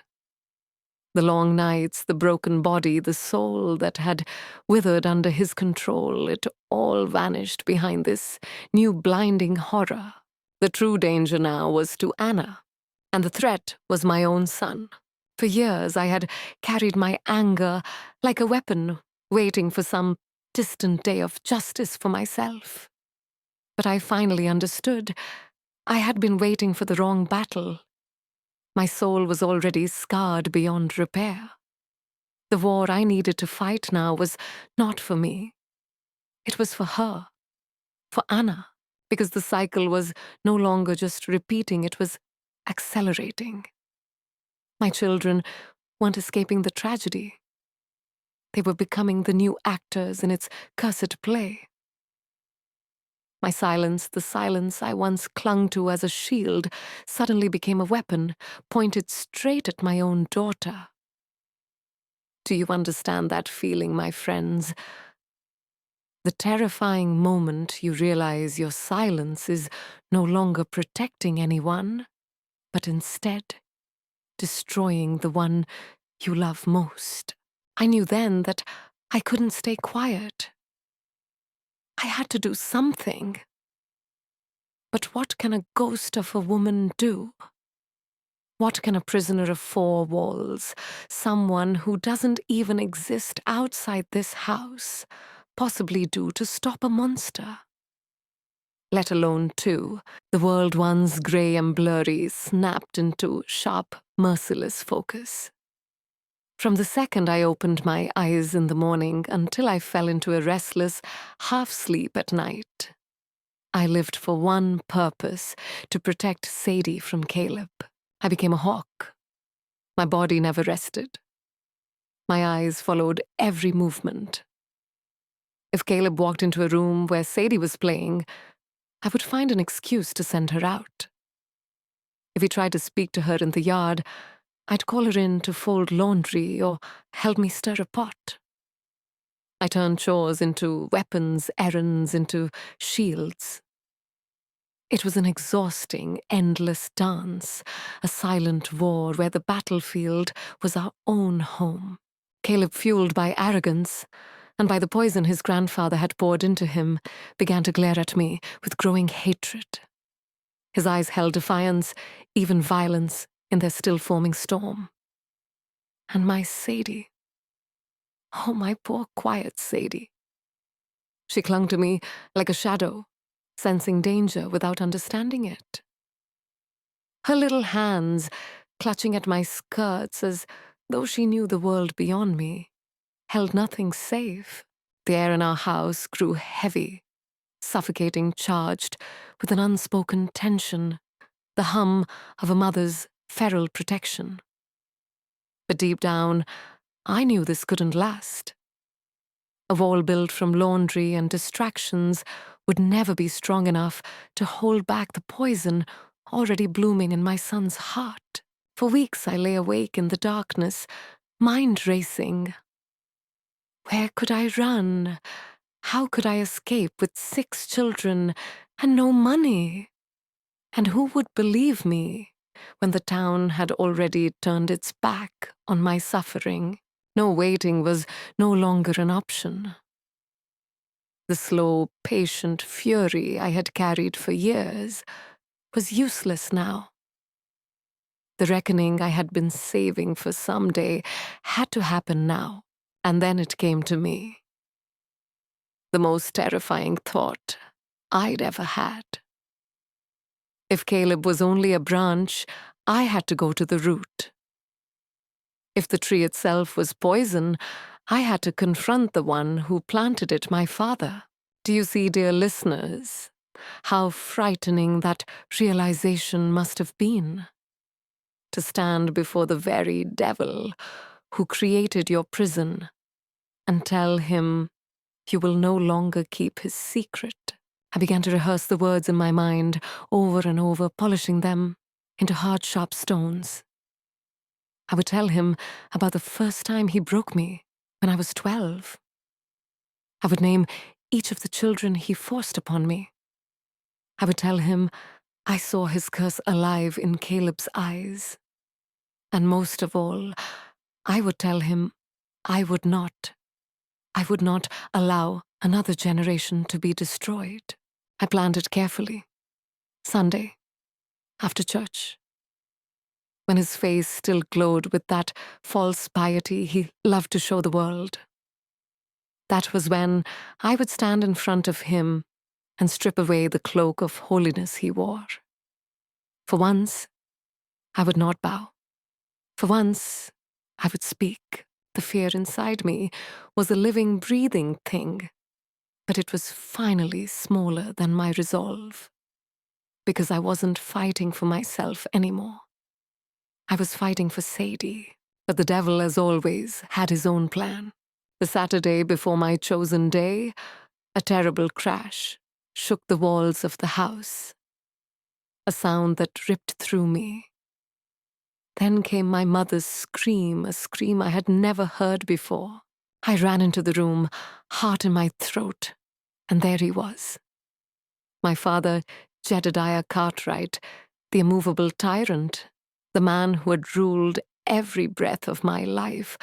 Speaker 1: The long nights, the broken body, the soul that had withered under his control, it all vanished behind this new blinding horror. The true danger now was to Anna, and the threat was my own son. For years I had carried my anger like a weapon, waiting for some distant day of justice for myself. But I finally understood. I had been waiting for the wrong battle. My soul was already scarred beyond repair. The war I needed to fight now was not for me. It was for her, for Anna, because the cycle was no longer just repeating, it was accelerating. My children weren't escaping the tragedy. They were becoming the new actors in its cursed play. My silence, the silence I once clung to as a shield, suddenly became a weapon pointed straight at my own daughter. Do you understand that feeling, my friends? The terrifying moment you realize your silence is no longer protecting anyone, but instead destroying the one you love most. I knew then that I couldn't stay quiet. I had to do something. But what can a ghost of a woman do? What can a prisoner of four walls, someone who doesn't even exist outside this house, possibly do to stop a monster? Let alone two, the world once grey and blurry snapped into sharp, merciless focus. From the second I opened my eyes in the morning until I fell into a restless half-sleep at night, I lived for one purpose, to protect Sadie from Caleb. I became a hawk. My body never rested. My eyes followed every movement. If Caleb walked into a room where Sadie was playing, I would find an excuse to send her out. If he tried to speak to her in the yard, I'd call her in to fold laundry or help me stir a pot. I turned chores into weapons, errands into shields. It was an exhausting, endless dance, a silent war where the battlefield was our own home. Caleb, fueled by arrogance and by the poison his grandfather had poured into him, began to glare at me with growing hatred. His eyes held defiance, even violence, in their still-forming storm. And my Sadie. Oh, my poor, quiet Sadie. She clung to me like a shadow, sensing danger without understanding it. Her little hands clutching at my skirts as though she knew the world beyond me, held nothing safe. The air in our house grew heavy, suffocating, charged with an unspoken tension, the hum of a mother's feral protection. But deep down, I knew this couldn't last. A wall built from laundry and distractions would never be strong enough to hold back the poison already blooming in my son's heart. For weeks I lay awake in the darkness, mind racing. Where could I run? How could I escape with 6 children and no money? And who would believe me when the town had already turned its back on my suffering? No waiting was no longer an option. The slow, patient fury I had carried for years was useless now. The reckoning I had been saving for some day had to happen now, and then it came to me. The most terrifying thought I'd ever had. If Caleb was only a branch, I had to go to the root. If the tree itself was poison, I had to confront the one who planted it, my father. Do you see, dear listeners, how frightening that realization must have been? To stand before the very devil who created your prison and tell him you will no longer keep his secret. I began to rehearse the words in my mind over and over, polishing them into hard, sharp stones. I would tell him about the first time he broke me when I was 12. I would name each of the children he forced upon me. I would tell him I saw his curse alive in Caleb's eyes. And most of all, I would tell him I would not allow another generation to be destroyed. I planned it carefully. Sunday, after church, when his face still glowed with that false piety he loved to show the world. That was when I would stand in front of him and strip away the cloak of holiness he wore. For once, I would not bow. For once, I would speak. The fear inside me was a living, breathing thing, but it was finally smaller than my resolve, because I wasn't fighting for myself anymore. I was fighting for Sadie, but the devil, as always, had his own plan. The Saturday before my chosen day, a terrible crash shook the walls of the house, a sound that ripped through me. Then came my mother's scream, a scream I had never heard before. I ran into the room, heart in my throat, and there he was. My father, Jedediah Cartwright, the immovable tyrant, the man who had ruled every breath of my life,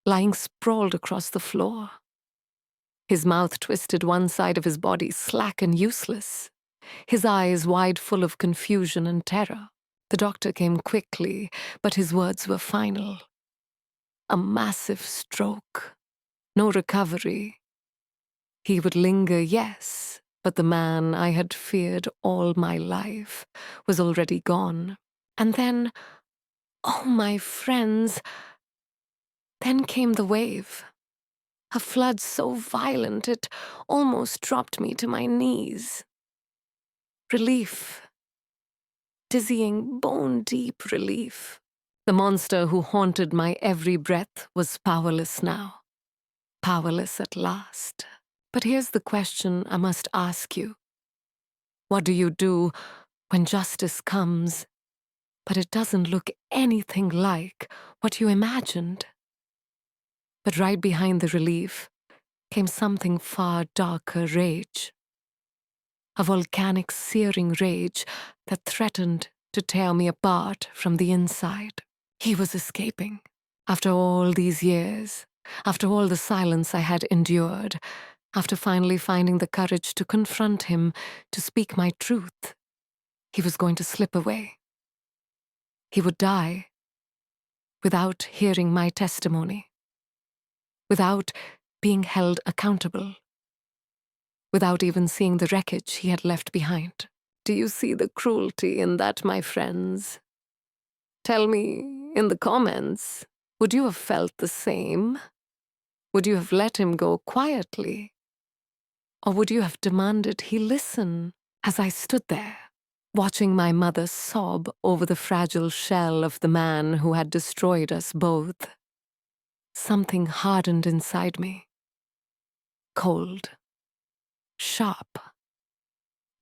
Speaker 1: lying sprawled across the floor. His mouth twisted, one side of his body slack and useless, his eyes wide full of confusion and terror. The doctor came quickly, but his words were final. A massive stroke. No recovery. He would linger, yes, but the man I had feared all my life was already gone. And then, oh, my friends, then came the wave. A flood so violent it almost dropped me to my knees. Relief. Dizzying, bone-deep relief. The monster who haunted my every breath was powerless now. Powerless at last. But here's the question I must ask you. What do you do when justice comes, but it doesn't look anything like what you imagined? But right behind the relief came something far darker, rage. A volcanic, searing rage that threatened to tear me apart from the inside. He was escaping. After all these years, after all the silence I had endured, after finally finding the courage to confront him, to speak my truth, he was going to slip away. He would die without hearing my testimony, without being held accountable, without even seeing the wreckage he had left behind. Do you see the cruelty in that, my friends? Tell me in the comments, would you have felt the same? Would you have let him go quietly? Or would you have demanded he listen as I stood there, watching my mother sob over the fragile shell of the man who had destroyed us both? Something hardened inside me. Cold. Sharp.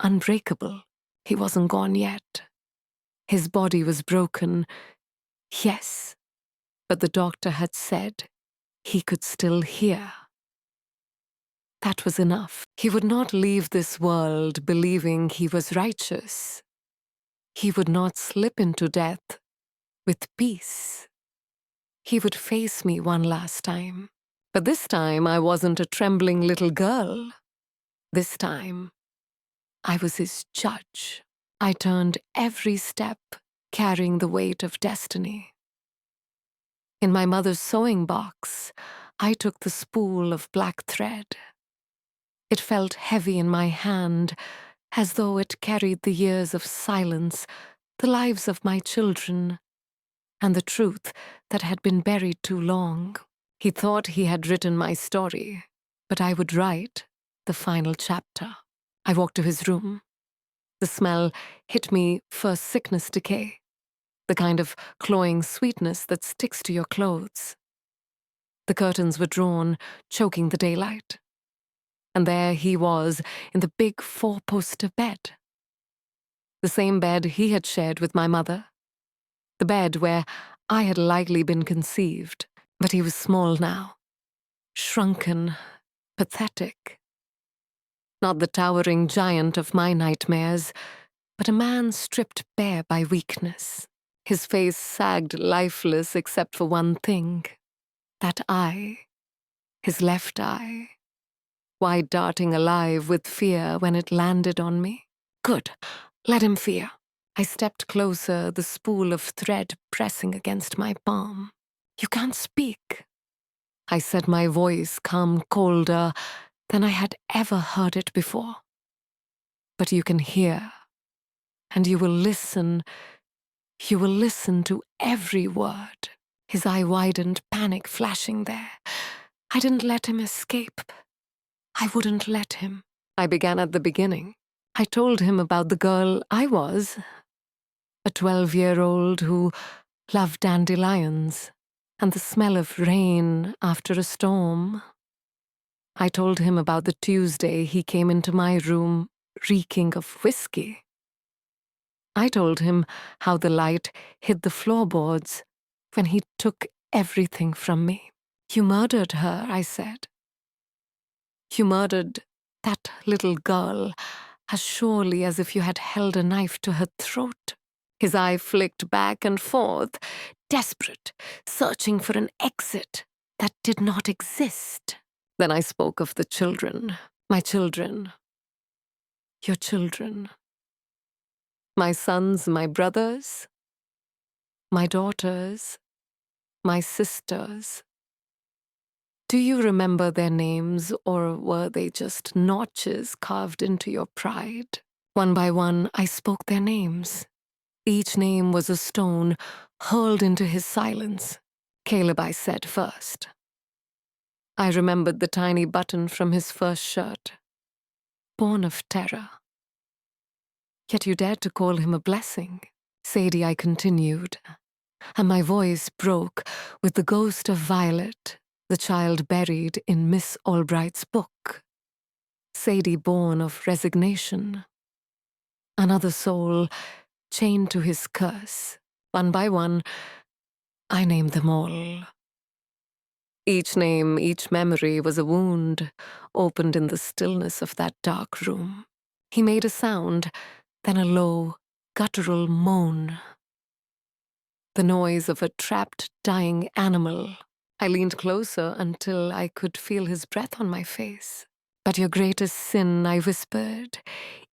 Speaker 1: Unbreakable. He wasn't gone yet. His body was broken, yes, but the doctor had said he could still hear. That was enough. He would not leave this world believing he was righteous. He would not slip into death with peace. He would face me one last time. But this time I wasn't a trembling little girl. This time I was his judge. I turned every step carrying the weight of destiny. In my mother's sewing box, I took the spool of black thread. It felt heavy in my hand, as though it carried the years of silence, the lives of my children, and the truth that had been buried too long. He thought he had written my story, but I would write the final chapter. I walked to his room. The smell hit me first sickness decay, the kind of cloying sweetness that sticks to your clothes. The curtains were drawn, choking the daylight. And there he was in the big four-poster bed. The same bed he had shared with my mother. The bed where I had likely been conceived, but he was small now, shrunken, pathetic. Not the towering giant of my nightmares, but a man stripped bare by weakness. His face sagged lifeless except for one thing. That eye, his left eye, wide darting alive with fear when it landed on me. Good, let him fear. I stepped closer, the spool of thread pressing against my palm. You can't speak. I said, my voice calm colder than I had ever heard it before. But you can hear, and you will listen. You will listen to every word. His eye widened, panic flashing there. I didn't let him escape. I wouldn't let him. I began at the beginning. I told him about the girl I was, a 12-year-old who loved dandelions and the smell of rain after a storm. I told him about the Tuesday he came into my room reeking of whiskey. I told him how the light hid the floorboards when he took everything from me. You murdered her, I said. You murdered that little girl as surely as if you had held a knife to her throat. His eye flicked back and forth, desperate, searching for an exit that did not exist. Then I spoke of the children, my children, your children. My sons, my brothers, my daughters, my sisters. Do you remember their names, or were they just notches carved into your pride? One by one, I spoke their names. Each name was a stone hurled into his silence. Caleb, I said first. I remembered the tiny button from his first shirt. Born of terror. Yet you dared to call him a blessing. Sadie, I continued, and my voice broke with the ghost of Violet, the child buried in Miss Albright's book. Sadie born of resignation. Another soul chained to his curse. One by one, I named them all. Each name, each memory was a wound opened in the stillness of that dark room. He made a sound, then a low, guttural moan. The noise of a trapped, dying animal. I leaned closer until I could feel his breath on my face. But your greatest sin, I whispered,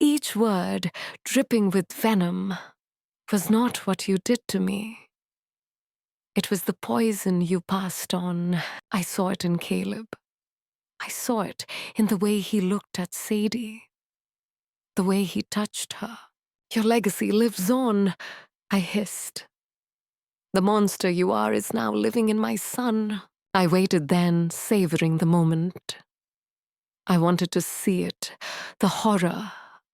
Speaker 1: each word dripping with venom, was not what you did to me. It was the poison you passed on. I saw it in Caleb. I saw it in the way he looked at Sadie, the way he touched her. Your legacy lives on, I hissed. The monster you are is now living in my son. I waited then, savoring the moment. I wanted to see it, the horror,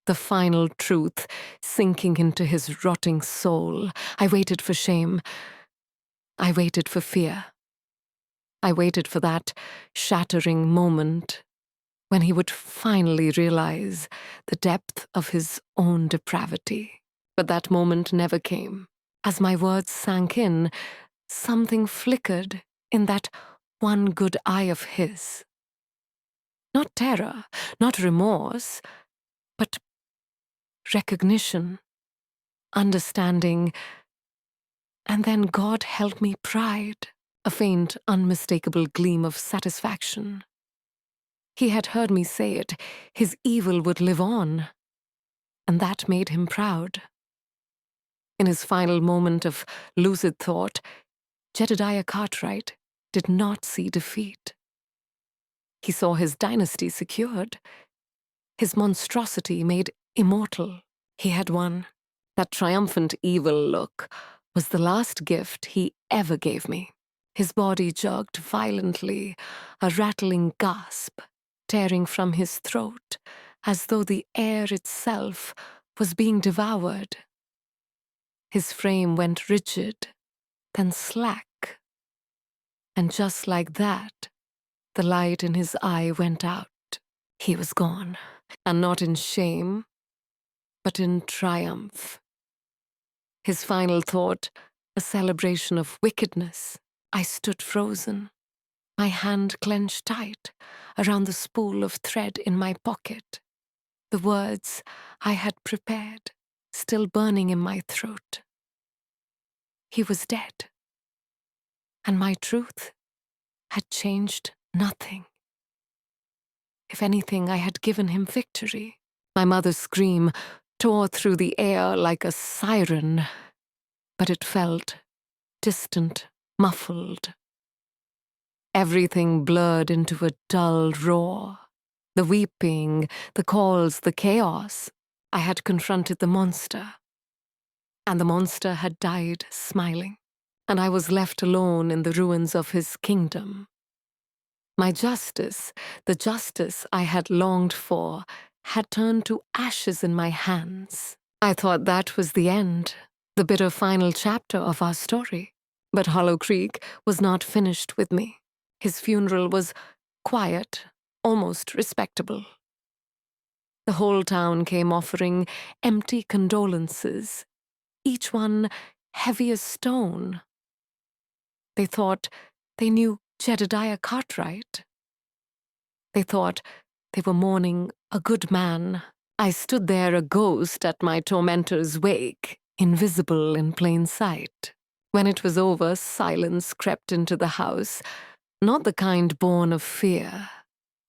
Speaker 1: the final truth sinking into his rotting soul. I waited for shame. I waited for fear. I waited for that shattering moment when he would finally realize the depth of his own depravity. But that moment never came. As my words sank in, something flickered in that one good eye of his. Not terror, not remorse, but recognition, understanding, and then, God help me, pride, a faint, unmistakable gleam of satisfaction. He had heard me say it, his evil would live on, and that made him proud. In his final moment of lucid thought, Jedediah Cartwright did not see defeat. He saw his dynasty secured, his monstrosity made immortal. He had won. That triumphant evil look was the last gift he ever gave me. His body jogged violently, a rattling gasp tearing from his throat, as though the air itself was being devoured. His frame went rigid, then slack, and just like that, the light in his eye went out. He was gone, and not in shame, but in triumph. His final thought, a celebration of wickedness. I stood frozen, my hand clenched tight around the spool of thread in my pocket, the words I had prepared still burning in my throat. He was dead, and my truth had changed nothing. If anything, I had given him victory. My mother's scream tore through the air like a siren, but it felt distant, muffled. Everything blurred into a dull roar. The weeping, the calls, the chaos. I had confronted the monster, and the monster had died smiling, and I was left alone in the ruins of his kingdom. My justice, the justice I had longed for, had turned to ashes in my hands. I thought that was the end, the bitter final chapter of our story. But Hollow Creek was not finished with me. His funeral was quiet, almost respectable. The whole town came offering empty condolences, each one heavy as stone. They thought they knew Jedediah Cartwright. They thought they were mourning a good man. I stood there a ghost at my tormentor's wake, invisible in plain sight. When it was over, silence crept into the house, not the kind born of fear,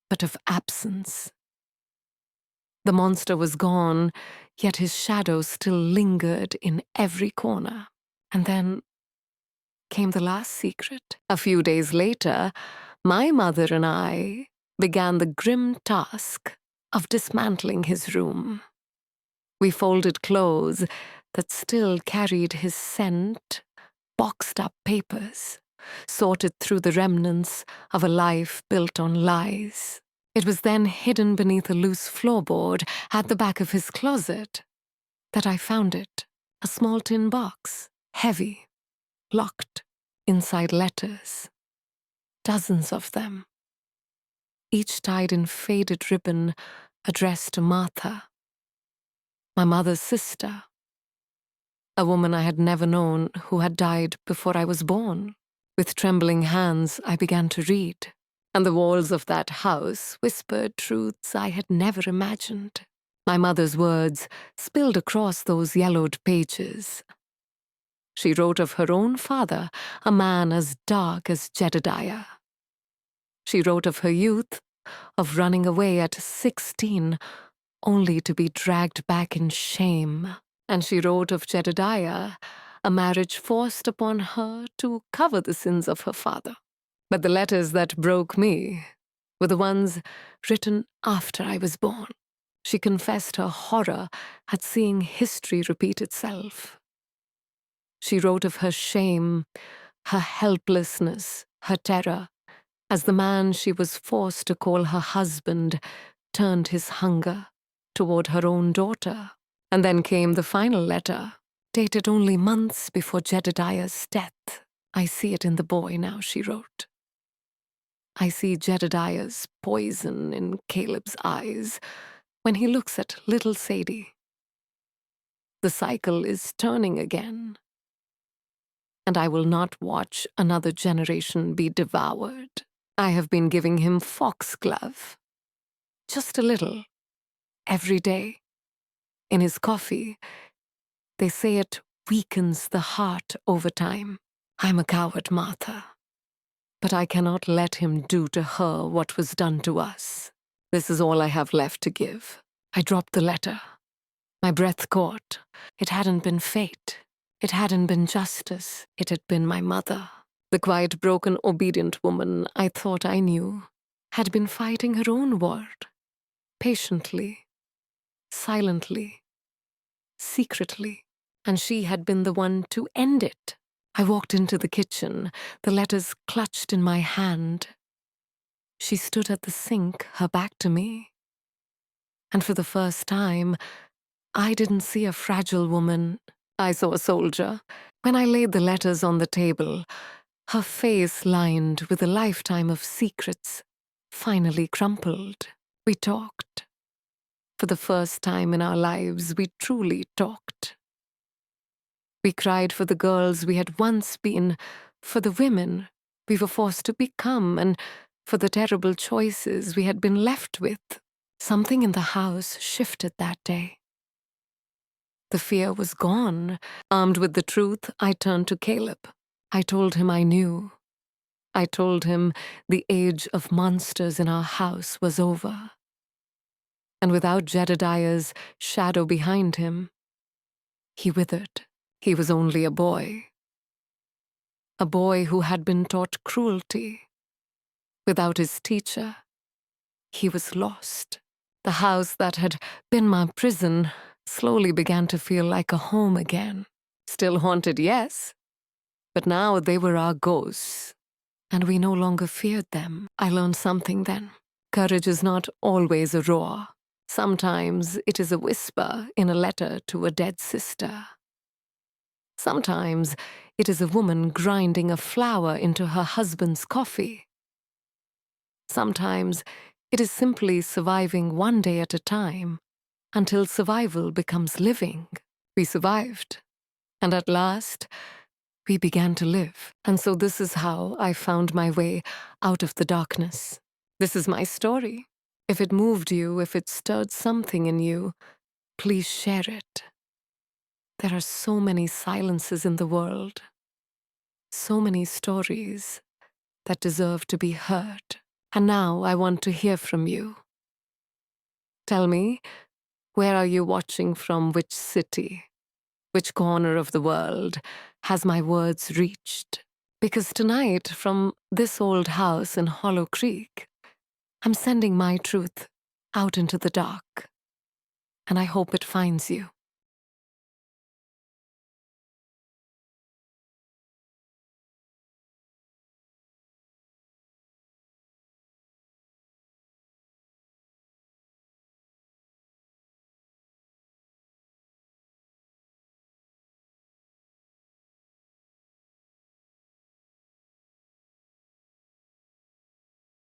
Speaker 1: but of absence. The monster was gone, yet his shadow still lingered in every corner. And then came the last secret. A few days later, my mother and I began the grim task of dismantling his room. We folded clothes that still carried his scent, boxed up papers, sorted through the remnants of a life built on lies. It was then hidden beneath a loose floorboard at the back of his closet that I found it, a small tin box, heavy, locked inside letters, dozens of them, each tied in faded ribbon addressed to Martha, my mother's sister, a woman I had never known who had died before I was born. With trembling hands, I began to read, and the walls of that house whispered truths I had never imagined. My mother's words spilled across those yellowed pages. She wrote of her own father, a man as dark as Jedediah. She wrote of her youth, of running away at 16, only to be dragged back in shame. And she wrote of Jedediah, a marriage forced upon her to cover the sins of her father. But the letters that broke me were the ones written after I was born. She confessed her horror at seeing history repeat itself. She wrote of her shame, her helplessness, her terror, as the man she was forced to call her husband turned his hunger toward her own daughter. And then came the final letter, dated only months before Jedediah's death. I see it in the boy now, she wrote. I see Jedediah's poison in Caleb's eyes when he looks at little Sadie. The cycle is turning again, and I will not watch another generation be devoured. I have been giving him foxglove, just a little, every day. In his coffee, they say it weakens the heart over time. I'm a coward, Martha, but I cannot let him do to her what was done to us. This is all I have left to give. I dropped the letter. My breath caught. It hadn't been fate. It hadn't been justice, it had been my mother. The quiet, broken, obedient woman I thought I knew had been fighting her own war, patiently, silently, secretly, and she had been the one to end it. I walked into the kitchen, the letters clutched in my hand. She stood at the sink, her back to me. And for the first time, I didn't see a fragile woman. I saw a soldier. When I laid the letters on the table, her face lined with a lifetime of secrets finally crumpled. We talked. For the first time in our lives, we truly talked. We cried for the girls we had once been, for the women we were forced to become, and for the terrible choices we had been left with. Something in the house shifted that day. The fear was gone. Armed with the truth, I turned to Caleb. I told him I knew. I told him the age of monsters in our house was over. And without Jedediah's shadow behind him, he withered. He was only a boy who had been taught cruelty. Without his teacher, he was lost. The house that had been my prison slowly began to feel like a home again. Still haunted, yes, but now they were our ghosts, and we no longer feared them. I learned something then. Courage is not always a roar. Sometimes it is a whisper in a letter to a dead sister. Sometimes it is a woman grinding a flour into her husband's coffee. Sometimes it is simply surviving one day at a time until survival becomes living. We survived, and at last, we began to live. And so this is how I found my way out of the darkness. This is my story. If it moved you, if it stirred something in you, please share it. There are so many silences in the world, so many stories that deserve to be heard. And now I want to hear from you. Tell me, where are you watching from? Which city? Which corner of the world has my words reached? Because tonight, from this old house in Hollow Creek, I'm sending my truth out into the dark, and I hope it finds you.